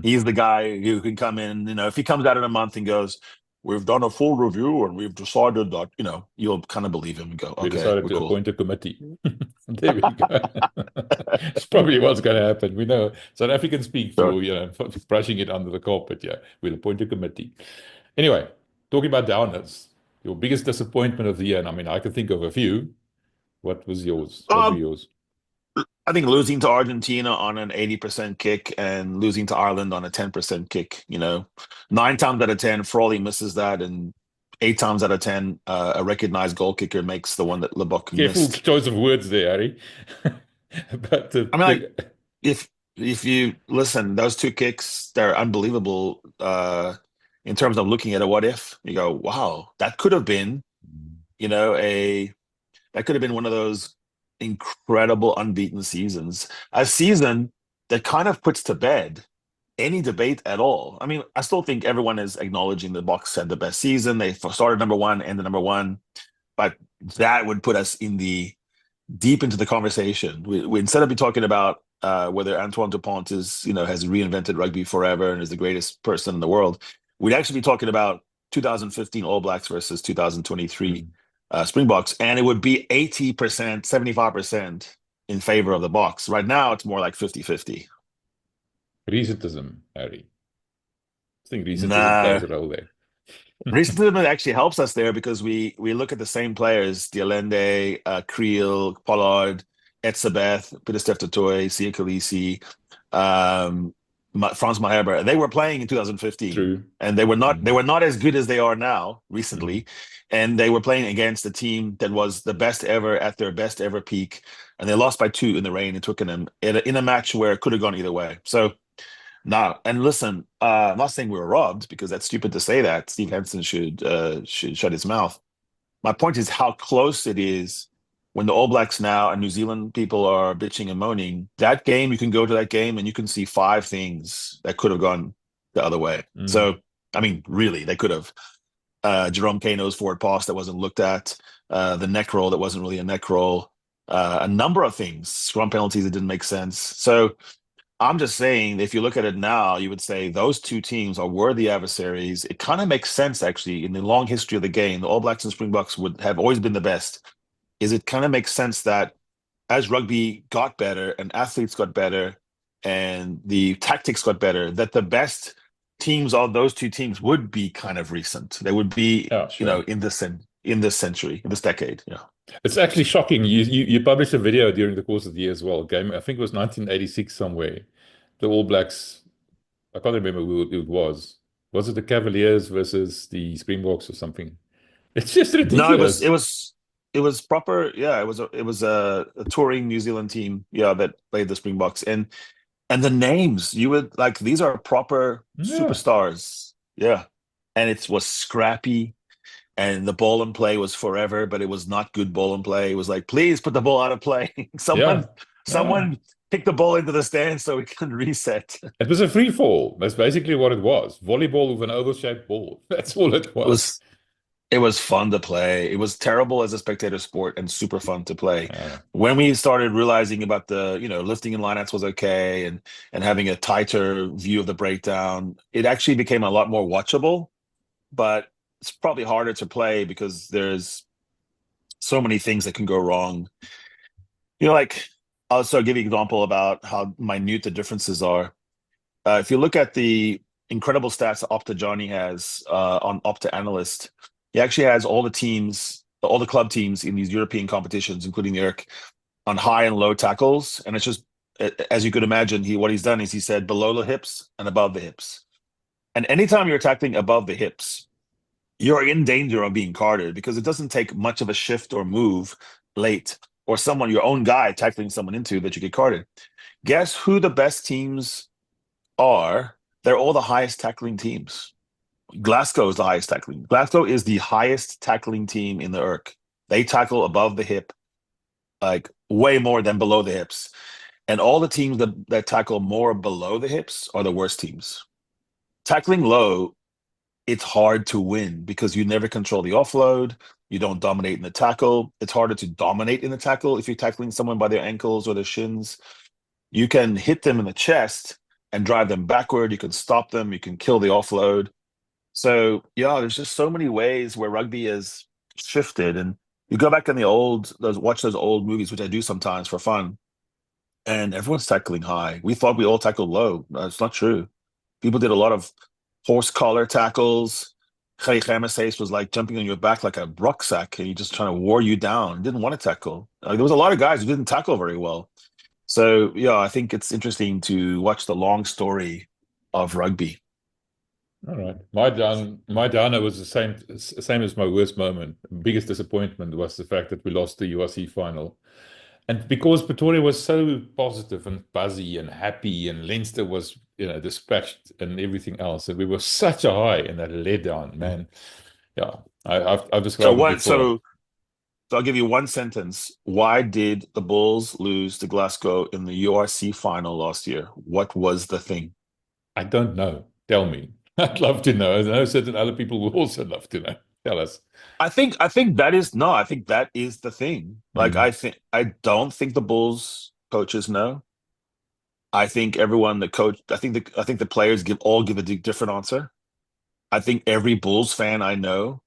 He's the guy who can come in, if he comes out in a month and goes, we've done a full review and we've decided that, you'll kind of believe him and go, okay, we decided to appoint a committee. There we go. It's probably what's going to happen. We know South Africans speak for, brushing it under the carpet. Yeah, we'll appoint a committee. Anyway, talking about downers, your biggest disappointment of the year. And I can think of a few. What was yours? What were yours? I think losing to Argentina on an 80% kick and losing to Ireland on a 10% kick, 9 times out of 10, Frawley misses that, and 8 times out of 10, a recognized goal kicker makes the one that Lebok missed. Careful choice of words there, Harry. But if you listen, those 2 kicks, they're unbelievable in terms of looking at a what if. You go, wow, that could have been, that could have been one of those incredible unbeaten seasons, a season that kind of puts to bed any debate at all. I still think everyone is acknowledging the Boks had the best season. They started number 1, ended number 1, but that would put us deep into the conversation. We instead of be talking about whether Antoine Dupont is has reinvented rugby forever and is the greatest person in the world, we'd actually be talking about 2015 All Blacks versus 2023 Springboks, and it would be 80%, 75% in favor of the Boks. Right now, it's more like 50-50. Recentism, Harry. I think recentism Nah, plays a role there. recentism actually helps us there because we look at the same players: Dialende, Creel, Pollard, Etzebeth, Pieter-Steph Totoy, Sia Khaleesi, Frans Maherber. They were playing in 2015. True. And they were not as good as they are now recently. And they were playing against a team that was the best ever at their best ever peak. And they lost by 2 in the rain in Twickenham in a match where it could have gone either way. So now, and listen, I'm not saying we were robbed because that's stupid to say that. Steve Henson should shut his mouth. My point is how close it is when the All Blacks now and New Zealand people are bitching and moaning. That game, you can go to that game and you can see 5 things that could have gone the other way. So, I mean, really, they could have. Jerome Kano's forward pass that wasn't looked at, the neck roll that wasn't really a neck roll, a number of things, scrum penalties that didn't make sense. So I'm just saying, if you look at it now, you would say those 2 teams are worthy adversaries. It kind of makes sense, actually, in the long history of the game. The All Blacks and Springboks would have always been the best. It kind of makes sense that as rugby got better and athletes got better and the tactics got better, that the best teams of those 2 teams would be kind of recent. They would be, in this century, in this decade. Yeah. It's actually shocking. You published a video during the course of the year as well. Game, I think it was 1986 somewhere. The All Blacks, I can't remember who it was. Was it the Cavaliers versus the Springboks or something? It's just ridiculous. No, it was proper. Yeah, it was a touring New Zealand team. Yeah, that played the Springboks, and the names, you would like, these are proper superstars. Yeah. And it was scrappy and the ball and play was forever, but it was not good ball and play. It was like, please put the ball out of play. Someone kick the ball into the stand so we can reset. It was a free fall. That's basically what it was. Volleyball with an oval-shaped ball. That's all it was. It was fun to play. It was terrible as a spectator sport and super fun to play. When we started realizing about the, lifting in lineouts was okay and having a tighter view of the breakdown, it actually became a lot more watchable, but it's probably harder to play because there's so many things that can go wrong. I'll give you an example about how minute the differences are. If you look at the incredible stats that Opta Johnny has on Opta Analyst, he actually has all the club teams in these European competitions, including the ERC, on high and low tackles. And it's just, as you could imagine, what he's done is he said below the hips and above the hips. And anytime you're tackling above the hips, you're in danger of being carded because it doesn't take much of a shift or move late or your own guy tackling someone into that you get carded. Guess who the best teams are? They're all the highest tackling teams. Glasgow is the highest tackling. Glasgow is the highest tackling team in the ERC. They tackle above the hip, like way more than below the hips. And all the teams that tackle more below the hips are the worst teams. Tackling low, it's hard to win because you never control the offload. You don't dominate in the tackle. It's harder to dominate in the tackle if you're tackling someone by their ankles or their shins. You can hit them in the chest and drive them backward. You can stop them. You can kill the offload. So, there's just so many ways where rugby has shifted. And you go back in watch those old movies, which I do sometimes for fun, and everyone's tackling high. We thought we all tackled low. It's not true. People did a lot of horse collar tackles. Gerrie Germes was like jumping on your back like a rucksack and he just trying to wear you down. Didn't want to tackle. There was a lot of guys who didn't tackle very well. So, I think it's interesting to watch the long story of rugby. All right. My downer was the same as my worst moment. Biggest disappointment was the fact that we lost the URC final. And because Pretoria was so positive and buzzy and happy and Leinster was, dispatched and everything else, and we were such a high and that let down, man. Yeah. I've described it before. So I'll give you one sentence. Why did the Bulls lose to Glasgow in the URC final last year? What was the thing? I don't know. Tell me. I'd love to know. I know certain other people would also love to know. Tell us. I think that is the thing. Like, I don't think the Bulls coaches know. I think everyone, I think the players give a different answer. I think every Bulls fan I know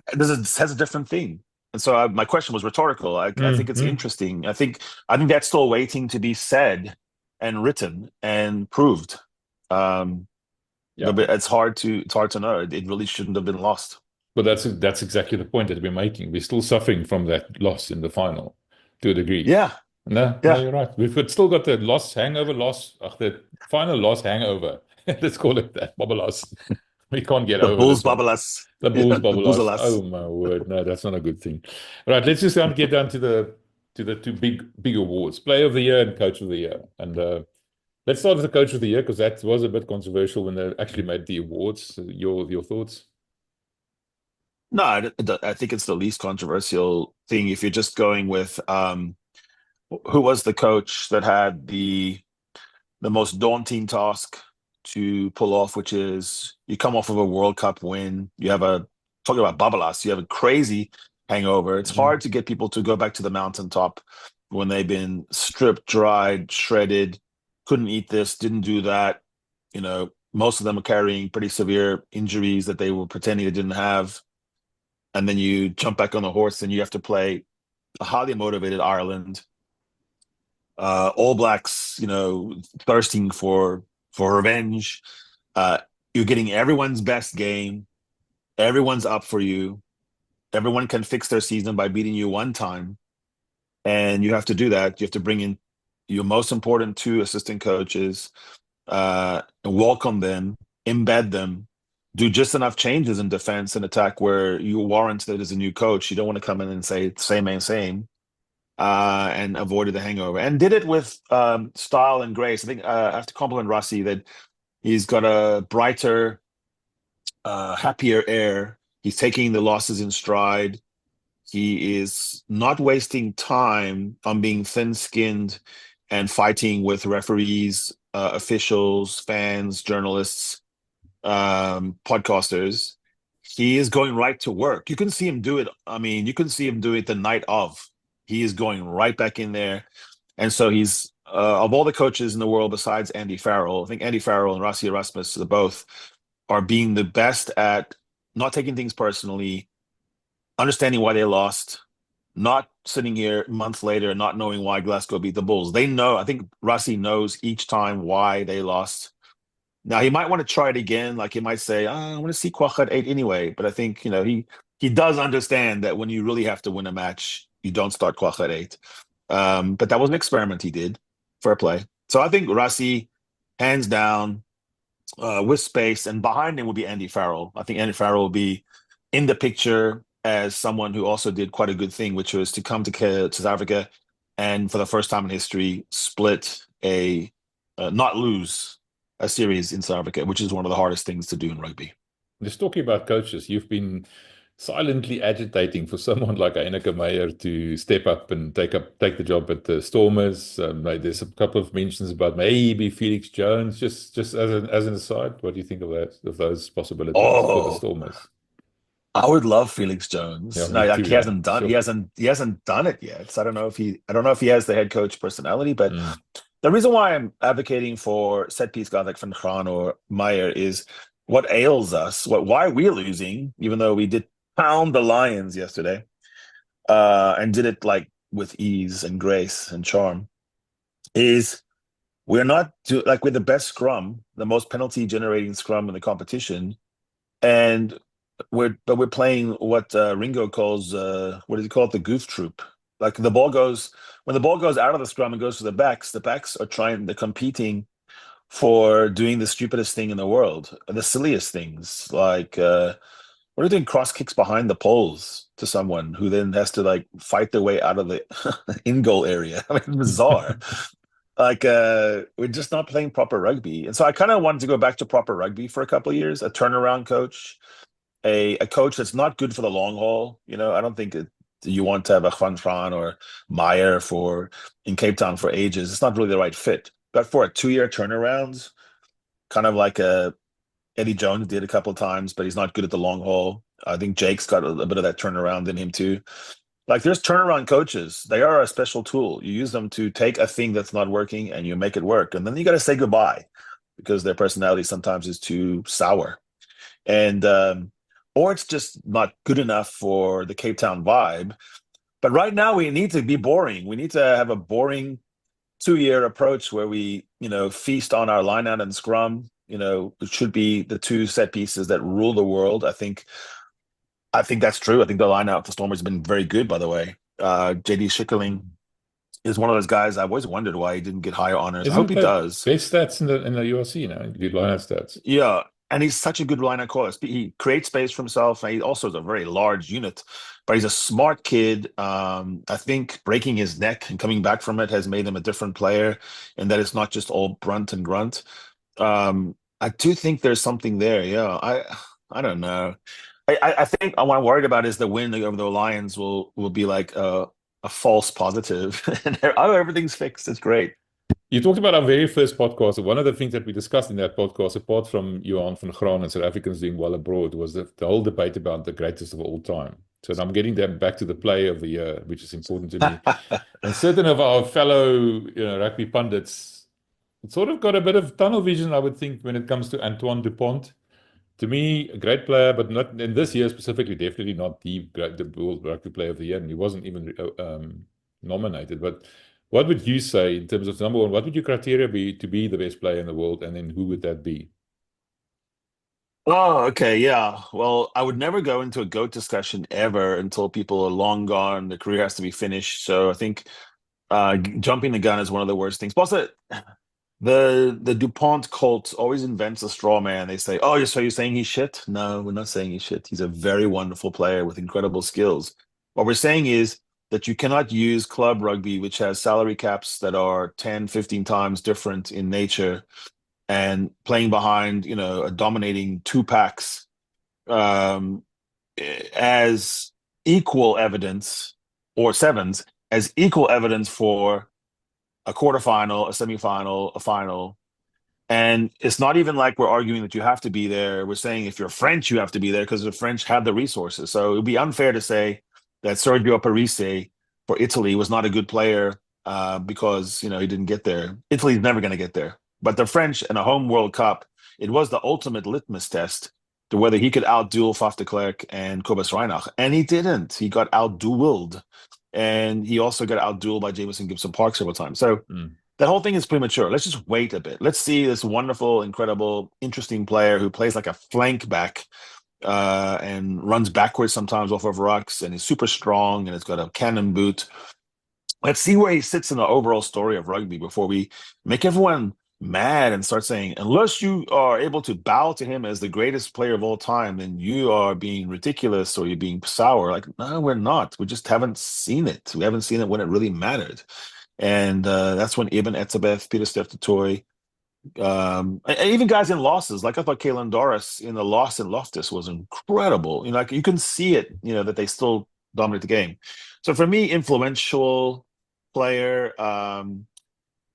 has a different thing. And so my question was rhetorical. I think it's interesting. I think that's still waiting to be said and written and proved. But it's hard to know. It really shouldn't have been lost. But that's exactly the point that we're making. We're still suffering from that loss in the final to a degree. Yeah. No, you're right. We've still got the the final loss hangover. Let's call it that. Bubble-us. We can't get over Bulls this one. bubble-us. The Bulls The Bulls bubble-us. Oh my word. No, that's not a good thing. Right, let's just get down to the two big awards. Player of the Year and Coach of the Year. And let's start with the Coach of the Year, because that was a bit controversial when they actually made the awards. Your thoughts? No, I think it's the least controversial thing. If you're just going with who was the coach that had the most daunting task to pull off, which is you come off of a World Cup win, you have talking about bubble-us, you have a crazy hangover. It's hard to get people to go back to the mountaintop when they've been stripped, dried, shredded, couldn't eat this, didn't do that. Most of them are carrying pretty severe injuries that they were pretending they didn't have. And then you jump back on the horse and you have to play a highly motivated Ireland. All Blacks, thirsting for revenge. You're getting everyone's best game. Everyone's up for you. Everyone can fix their season by beating you one time. And you have to do that. You have to bring in your most important 2 assistant coaches, welcome them, embed them, do just enough changes in defense and attack where you warrant that as a new coach. You don't want to come in and say same, and avoided the hangover. And did it with style and grace. I think I have to compliment Rossi that he's got a brighter, happier air. He's taking the losses in stride. He is not wasting time on being thin-skinned and fighting with referees, officials, fans, journalists, podcasters. He is going right to work. You can see him do it. You can see him do it the night of. He is going right back in there. And so he's, of all the coaches in the world besides Andy Farrell, I think Andy Farrell and Rassie Erasmus, both are being the best at not taking things personally, understanding why they lost, not sitting here months later not knowing why Glasgow beat the Bulls. They know. I think Rassie knows each time why they lost. Now, he might want to try it again. Like he might say, I want to see Kwagga at 8 anyway. But I think, he does understand that when you really have to win a match, you don't start Kwagga at 8. But that was an experiment he did. Fair play. So I think Rassie, hands down, with space, and behind him will be Andy Farrell. I think Andy Farrell will be in the picture as someone who also did quite a good thing, which was to come to South Africa and for the first time in history, split not lose a series in South Africa, which is one of the hardest things to do in rugby. Just talking about coaches, you've been silently agitating for someone like Heineke Meyer to step up and take the job at the Stormers. There's a couple of mentions about maybe Felix Jones. Just as an aside, what do you think of those possibilities for the Stormers? I would love Felix Jones. Yeah, he hasn't done it yet. So I don't know if he has the head coach personality, but the reason why I'm advocating for set piece guys like Van Graan or Meyer is what ails us, why we're losing, even though we did pound the Lions yesterday, and did it like with ease and grace and charm, is we're the best scrum, the most penalty generating scrum in the competition, and we're playing what Ringo calls what does he call it, the goof troop. Like when the ball goes out of the scrum and goes to the backs are they're competing for doing the stupidest thing in the world, the silliest things, like what are doing cross kicks behind the poles to someone who then has to fight their way out of the in goal area. I mean, bizarre. We're just not playing proper rugby. And so I kind of wanted to go back to proper rugby for a couple of years, a turnaround coach, a coach that's not good for the long haul. I don't think you want to have a Van Graan or Meyer in Cape Town for ages. It's not really the right fit. But for a 2-year turnaround, kind of like Eddie Jones did a couple of times, but he's not good at the long haul. I think Jake's got a bit of that turnaround in him too. There's turnaround coaches. They are a special tool. You use them to take a thing that's not working and you make it work. And then you got to say goodbye because their personality sometimes is too sour. And or it's just not good enough for the Cape Town vibe. But right now we need to be boring. We need to have a boring 2-year approach where we, feast on our line out and scrum. It should be the two set pieces that rule the world. I think that's true. I think the line out for Stormers has been very good, by the way. JD Schickerling is one of those guys I've always wondered why he didn't get higher honors. I hope he does. Best stats in the URC now, good line out stats. Yeah, and he's such a good line out caller. He creates space for himself, and he also is a very large unit. But he's a smart kid. I think breaking his neck and coming back from it has made him a different player, and that it's not just all brunt and grunt. I do think there's something there. Yeah, I don't know. I think what I'm worried about is the win over the Lions will be like a false positive, and everything's fixed. It's great. You talked about our very first podcast. One of the things that we discussed in that podcast, apart from Johan van Graan and South Africans doing well abroad, was the whole debate about the greatest of all time. So I'm getting them back to the play of the year, which is important to me. And certain of our fellow rugby pundits sort of got a bit of tunnel vision, I would think, when it comes to Antoine Dupont. To me, a great player, but not in this year specifically, definitely not the World Rugby Player of the Year. And he wasn't even nominated. But what would you say in terms of, number one, what would your criteria be to be the best player in the world? And then who would that be? Oh, okay. Yeah. Well, I would never go into a GOAT discussion ever until people are long gone. The career has to be finished. So I think jumping the gun is one of the worst things. Plus, the DuPont cult always invents a straw man. They say, oh, so you're saying he's shit? No, we're not saying he's shit. He's a very wonderful player with incredible skills. What we're saying is that you cannot use club rugby, which has salary caps that are 10, 15 times different in nature, and playing behind, a dominating two packs as equal evidence, or sevens, as equal evidence for a quarterfinal, a semifinal, a final. And it's not even like we're arguing that you have to be there. We're saying if you're French, you have to be there because the French have the resources. So it would be unfair to say that Sergio Parisse for Italy was not a good player because, he didn't get there. Italy's never going to get there. But the French in a home World Cup, it was the ultimate litmus test to whether he could outduel Faf de Klerk and Cobus Reinach. And he didn't. He got outdueled. And he also got outdueled by Jamison Gibson Park several times. So that whole thing is premature. Let's just wait a bit. Let's see this wonderful, incredible, interesting player who plays like a flank back and runs backwards sometimes off of rucks and is super strong and has got a cannon boot. Let's see where he sits in the overall story of rugby before we make everyone mad and start saying, unless you are able to bow to him as the greatest player of all time, then you are being ridiculous or you're being sour. Like, no, we're not. We just haven't seen it. We haven't seen it when it really mattered. And that's when Eben Etzebeth, Pieter-Steph du Toit, and even guys in losses, like I thought Kalen Doris in the loss in Loftus was incredible. Like you can see it, that they still dominate the game. So for me, influential player,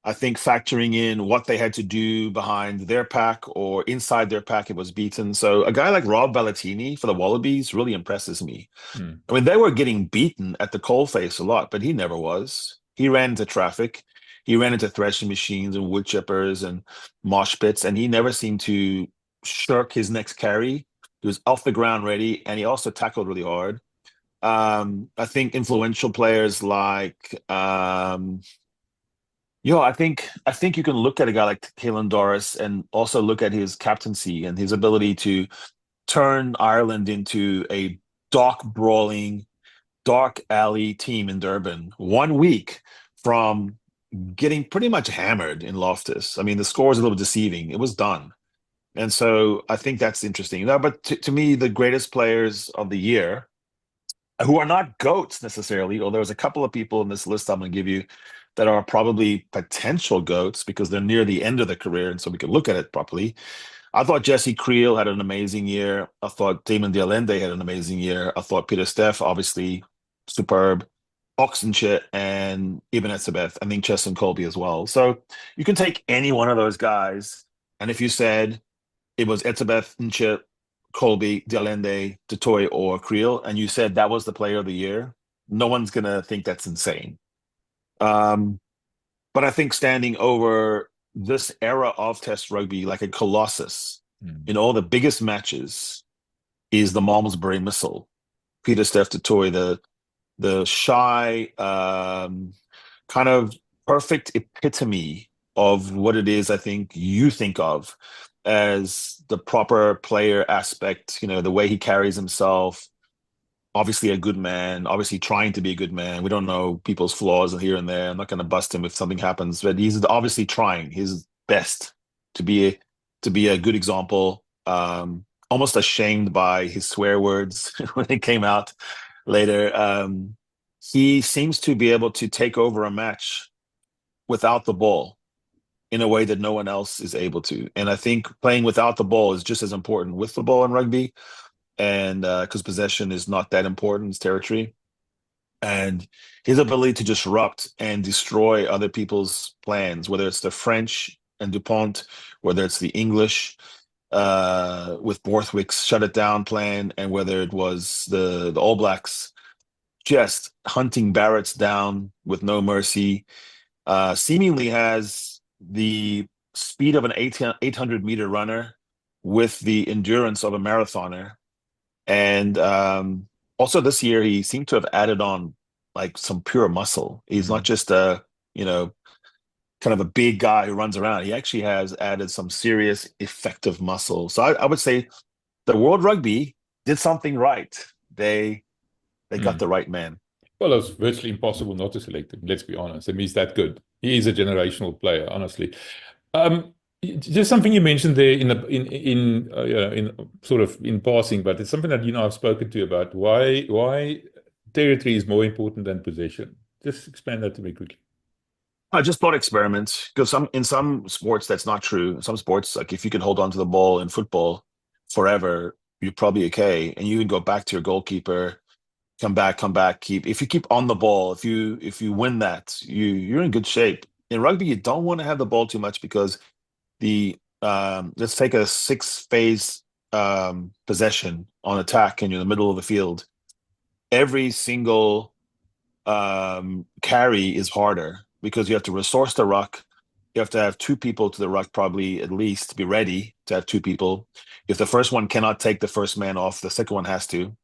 I think factoring in what they had to do behind their pack or inside their pack, it was beaten. So a guy like Rob Ballatini for the Wallabies really impresses me. I mean, they were getting beaten at the coalface a lot, but he never was. He ran into traffic. He ran into threshing machines and wood chippers and mosh pits, and he never seemed to shirk his next carry. He was off the ground ready, and he also tackled really hard. I think influential players like... I think you can look at a guy like Kalen Doris and also look at his captaincy and his ability to turn Ireland into a dock-brawling, dark alley team in Durban 1 week from getting pretty much hammered in Loftus. I mean, the score was a little deceiving. It was done. And so I think that's interesting. But to me, the greatest players of the year, who are not GOATs necessarily, although there's a couple of people in this list I'm going to give you that are probably potential GOATs because they're near the end of their career, and so we can look at it properly. I thought Jesse Creel had an amazing year. I thought Damon de Allende had an amazing year. I thought Pieter-Steph, obviously, superb. Oxenshire and Eben Etzebeth. I think Cheslin Colby as well. So you can take any one of those guys, and if you said it was Etzebeth, Nchit, Colby, de Allende, du Toit, or Creel, and you said that was the player of the year, no one's going to think that's insane. But I think standing over this era of Test rugby like a colossus in all the biggest matches, is the Malmesbury missile. Peter Steph Toy, the shy, kind of perfect epitome of what it is I think you think of as the proper player aspect, the way he carries himself. Obviously a good man, obviously trying to be a good man. We don't know people's flaws here and there. I'm not going to bust him if something happens, but he's obviously trying his best to be a good example. Almost ashamed by his swear words when they came out later. He seems to be able to take over a match without the ball in a way that no one else is able to. And I think playing without the ball is just as important with the ball in rugby. And because possession is not that important, it's territory. And his ability to disrupt and destroy other people's plans, whether it's the French and Dupont, whether it's the English with Borthwick's shut it down plan, and whether it was the All Blacks just hunting Barrett's down with no mercy, seemingly has the speed of an 800-meter runner with the endurance of a marathoner. And also this year, he seemed to have added on like some pure muscle. He's not just a, kind of a big guy who runs around. He actually has added some serious effective muscle. So I would say the World Rugby did something right. They got the right man. Well, it's virtually impossible not to select him. Let's be honest. I mean, he's that good. He is a generational player, honestly. Just something you mentioned there in sort of in passing, but it's something that I've spoken to you about. Why territory is more important than possession? Just explain that to me quickly. I just thought experiments, because in some sports that's not true. In some sports, like if you can hold on to the ball in football forever, you're probably okay, and you can go back to your goalkeeper, come back, keep. If you keep on the ball, if you win that, you're in good shape. In rugby, you don't want to have the ball too much because let's take a 6-phase possession on attack, and you're in the middle of the field. Every single carry is harder because you have to resource the ruck. You have to have 2 people to the ruck, probably at least, to be ready to have 2 people. If the first one cannot take the first man off, the second one has to.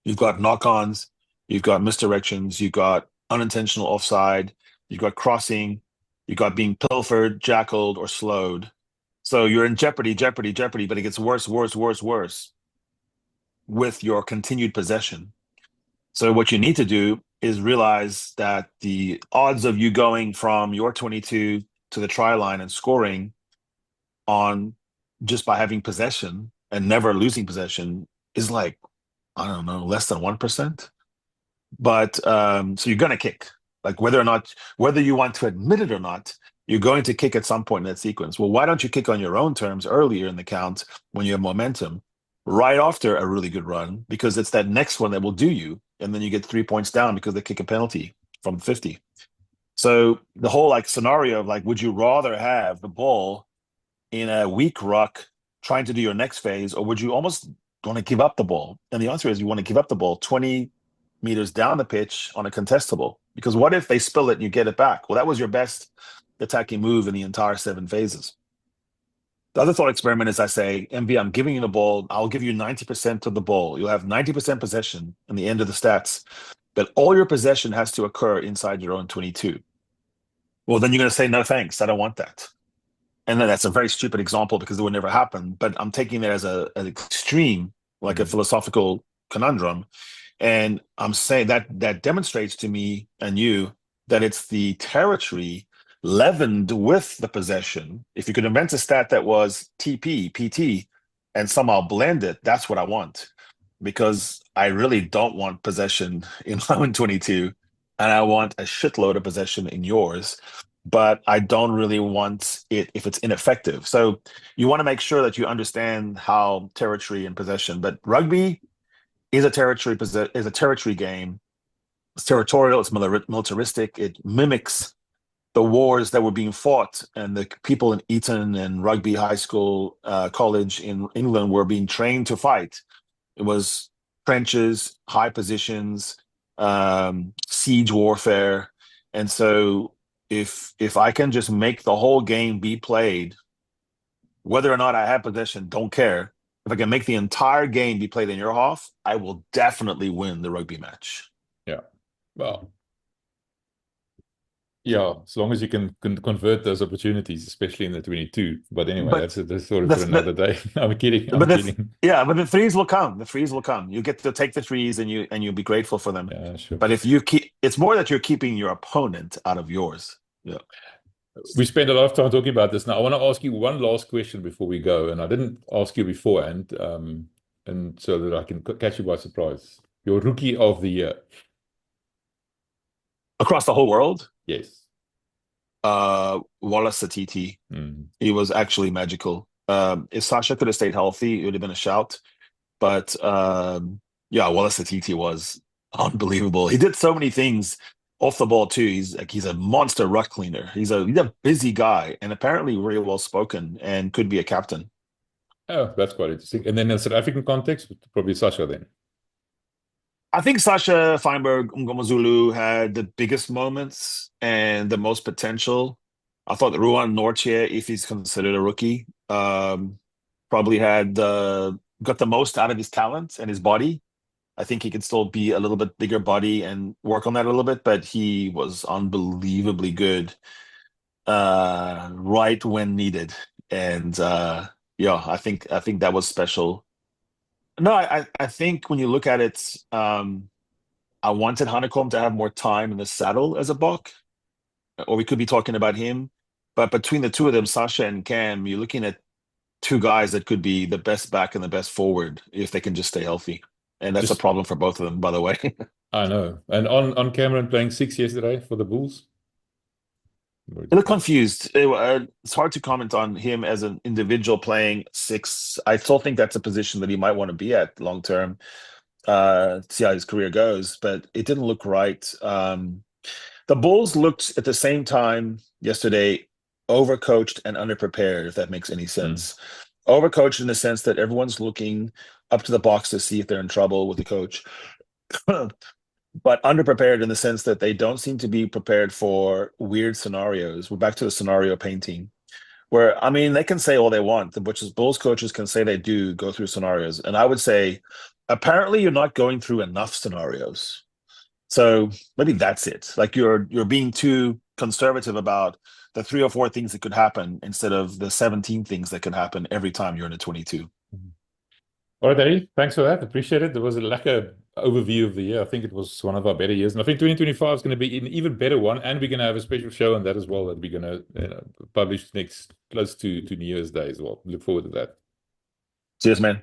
You've got knock-ons, you've got misdirections, you've got unintentional offside, you've got crossing, you've got being pilfered, jackaled, or slowed. So you're in jeopardy, but it gets worse with your continued possession. So what you need to do is realize that the odds of you going from your 22 to the try line and scoring on just by having possession and never losing possession is like, I don't know, less than 1%. But so you're going to kick, like whether you want to admit it or not, you're going to kick at some point in that sequence. Well, why don't you kick on your own terms earlier in the count when you have momentum, right after a really good run, because it's that next one that will do you. And then you get 3 points down because they kick a penalty from 50. So the whole scenario of would you rather have the ball in a weak ruck trying to do your next phase, or would you almost want to give up the ball? And the answer is you want to give up the ball 20 meters down the pitch on a contestable, because what if they spill it and you get it back? Well, that was your best attacking move in the entire 7 phases. The other thought experiment is I say, MV, I'm giving you the ball. I'll give you 90% of the ball. You'll have 90% possession in the end of the stats, but all your possession has to occur inside your own 22. Well, then you're going to say, no, thanks. I don't want that. And then that's a very stupid example because it would never happen. But I'm taking it as an extreme, like a philosophical conundrum. And I'm saying that demonstrates to me and you that it's the territory leavened with the possession. If you could invent a stat that was TP, PT, and somehow blend it, that's what I want. Because I really don't want possession in my own 22, and I want a shitload of possession in yours, but I don't really want it if it's ineffective. So you want to make sure that you understand how territory and possession, but rugby is a territory game. It's territorial, it's militaristic, it mimics the wars that were being fought, and the people in Eton and Rugby High School, college in England were being trained to fight. It was trenches, high positions, siege warfare. And so if I can just make the whole game be played, whether or not I have possession, don't care, if I can make the entire game be played in your half, I will definitely win the rugby match. Yeah. Well, yeah, as long as you can convert those opportunities, especially in the 22. But anyway, But that's a story for another day. I'm kidding. but the threes will come. The threes will come. You get to take the threes and you'll be grateful for them. Yeah, sure. But if you it's more that you're keeping your opponent out of yours. Yeah. We spent a lot of time talking about this. Now, I want to ask you one last question before we go, and I didn't ask you beforehand, and so that I can catch you by surprise. Your rookie of the year. Across the whole world? Yes. Wallace Atiti. He was actually magical. If Sasha could have stayed healthy, it would have been a shout. But yeah, Wallace Atiti was unbelievable. He did so many things off the ball too. He's a monster ruck cleaner. He's a busy guy, and apparently really well spoken and could be a captain. Oh, that's quite interesting. And then in South African context, probably Sasha then. I think Sasha Feinberg Mngomezulu had the biggest moments and the most potential. I thought that Ruan Nortje, if he's considered a rookie, probably got the most out of his talent and his body. I think he could still be a little bit bigger body and work on that a little bit, but he was unbelievably good right when needed. And yeah, I think that was special. No, I think when you look at it, I wanted Honeycomb to have more time in the saddle as a buck, or we could be talking about him. But between the two of them, Sasha and Cam, you're looking at two guys that could be the best back and the best forward if they can just stay healthy. And that's a problem for both of them, by the way. I know. And on Cameron playing 6 yesterday for the Bulls. I look confused. It's hard to comment on him as an individual playing 6. I still think that's a position that he might want to be at long term. See how his career goes, but it didn't look right. The Bulls looked at the same time yesterday overcoached and underprepared, if that makes any sense. Overcoached in the sense that everyone's looking up to the box to see if they're in trouble with the coach. But underprepared in the sense that they don't seem to be prepared for weird scenarios. We're back to the scenario painting, where, I mean, they can say all they want. The Bulls coaches can say they do go through scenarios. And I would say, apparently you're not going through enough scenarios. So maybe that's it. Like you're being too conservative about the 3 or 4 things that could happen instead of the 17 things that can happen every time you're in a 22. All right, Eddie, thanks for that. Appreciate it. There was a lekker overview of the year. I think it was one of our better years. And I think 2025 is going to be an even better one. And we're going to have a special show on that as well that we're going to publish next close to New Year's Day as well. Look forward to that. Cheers, man.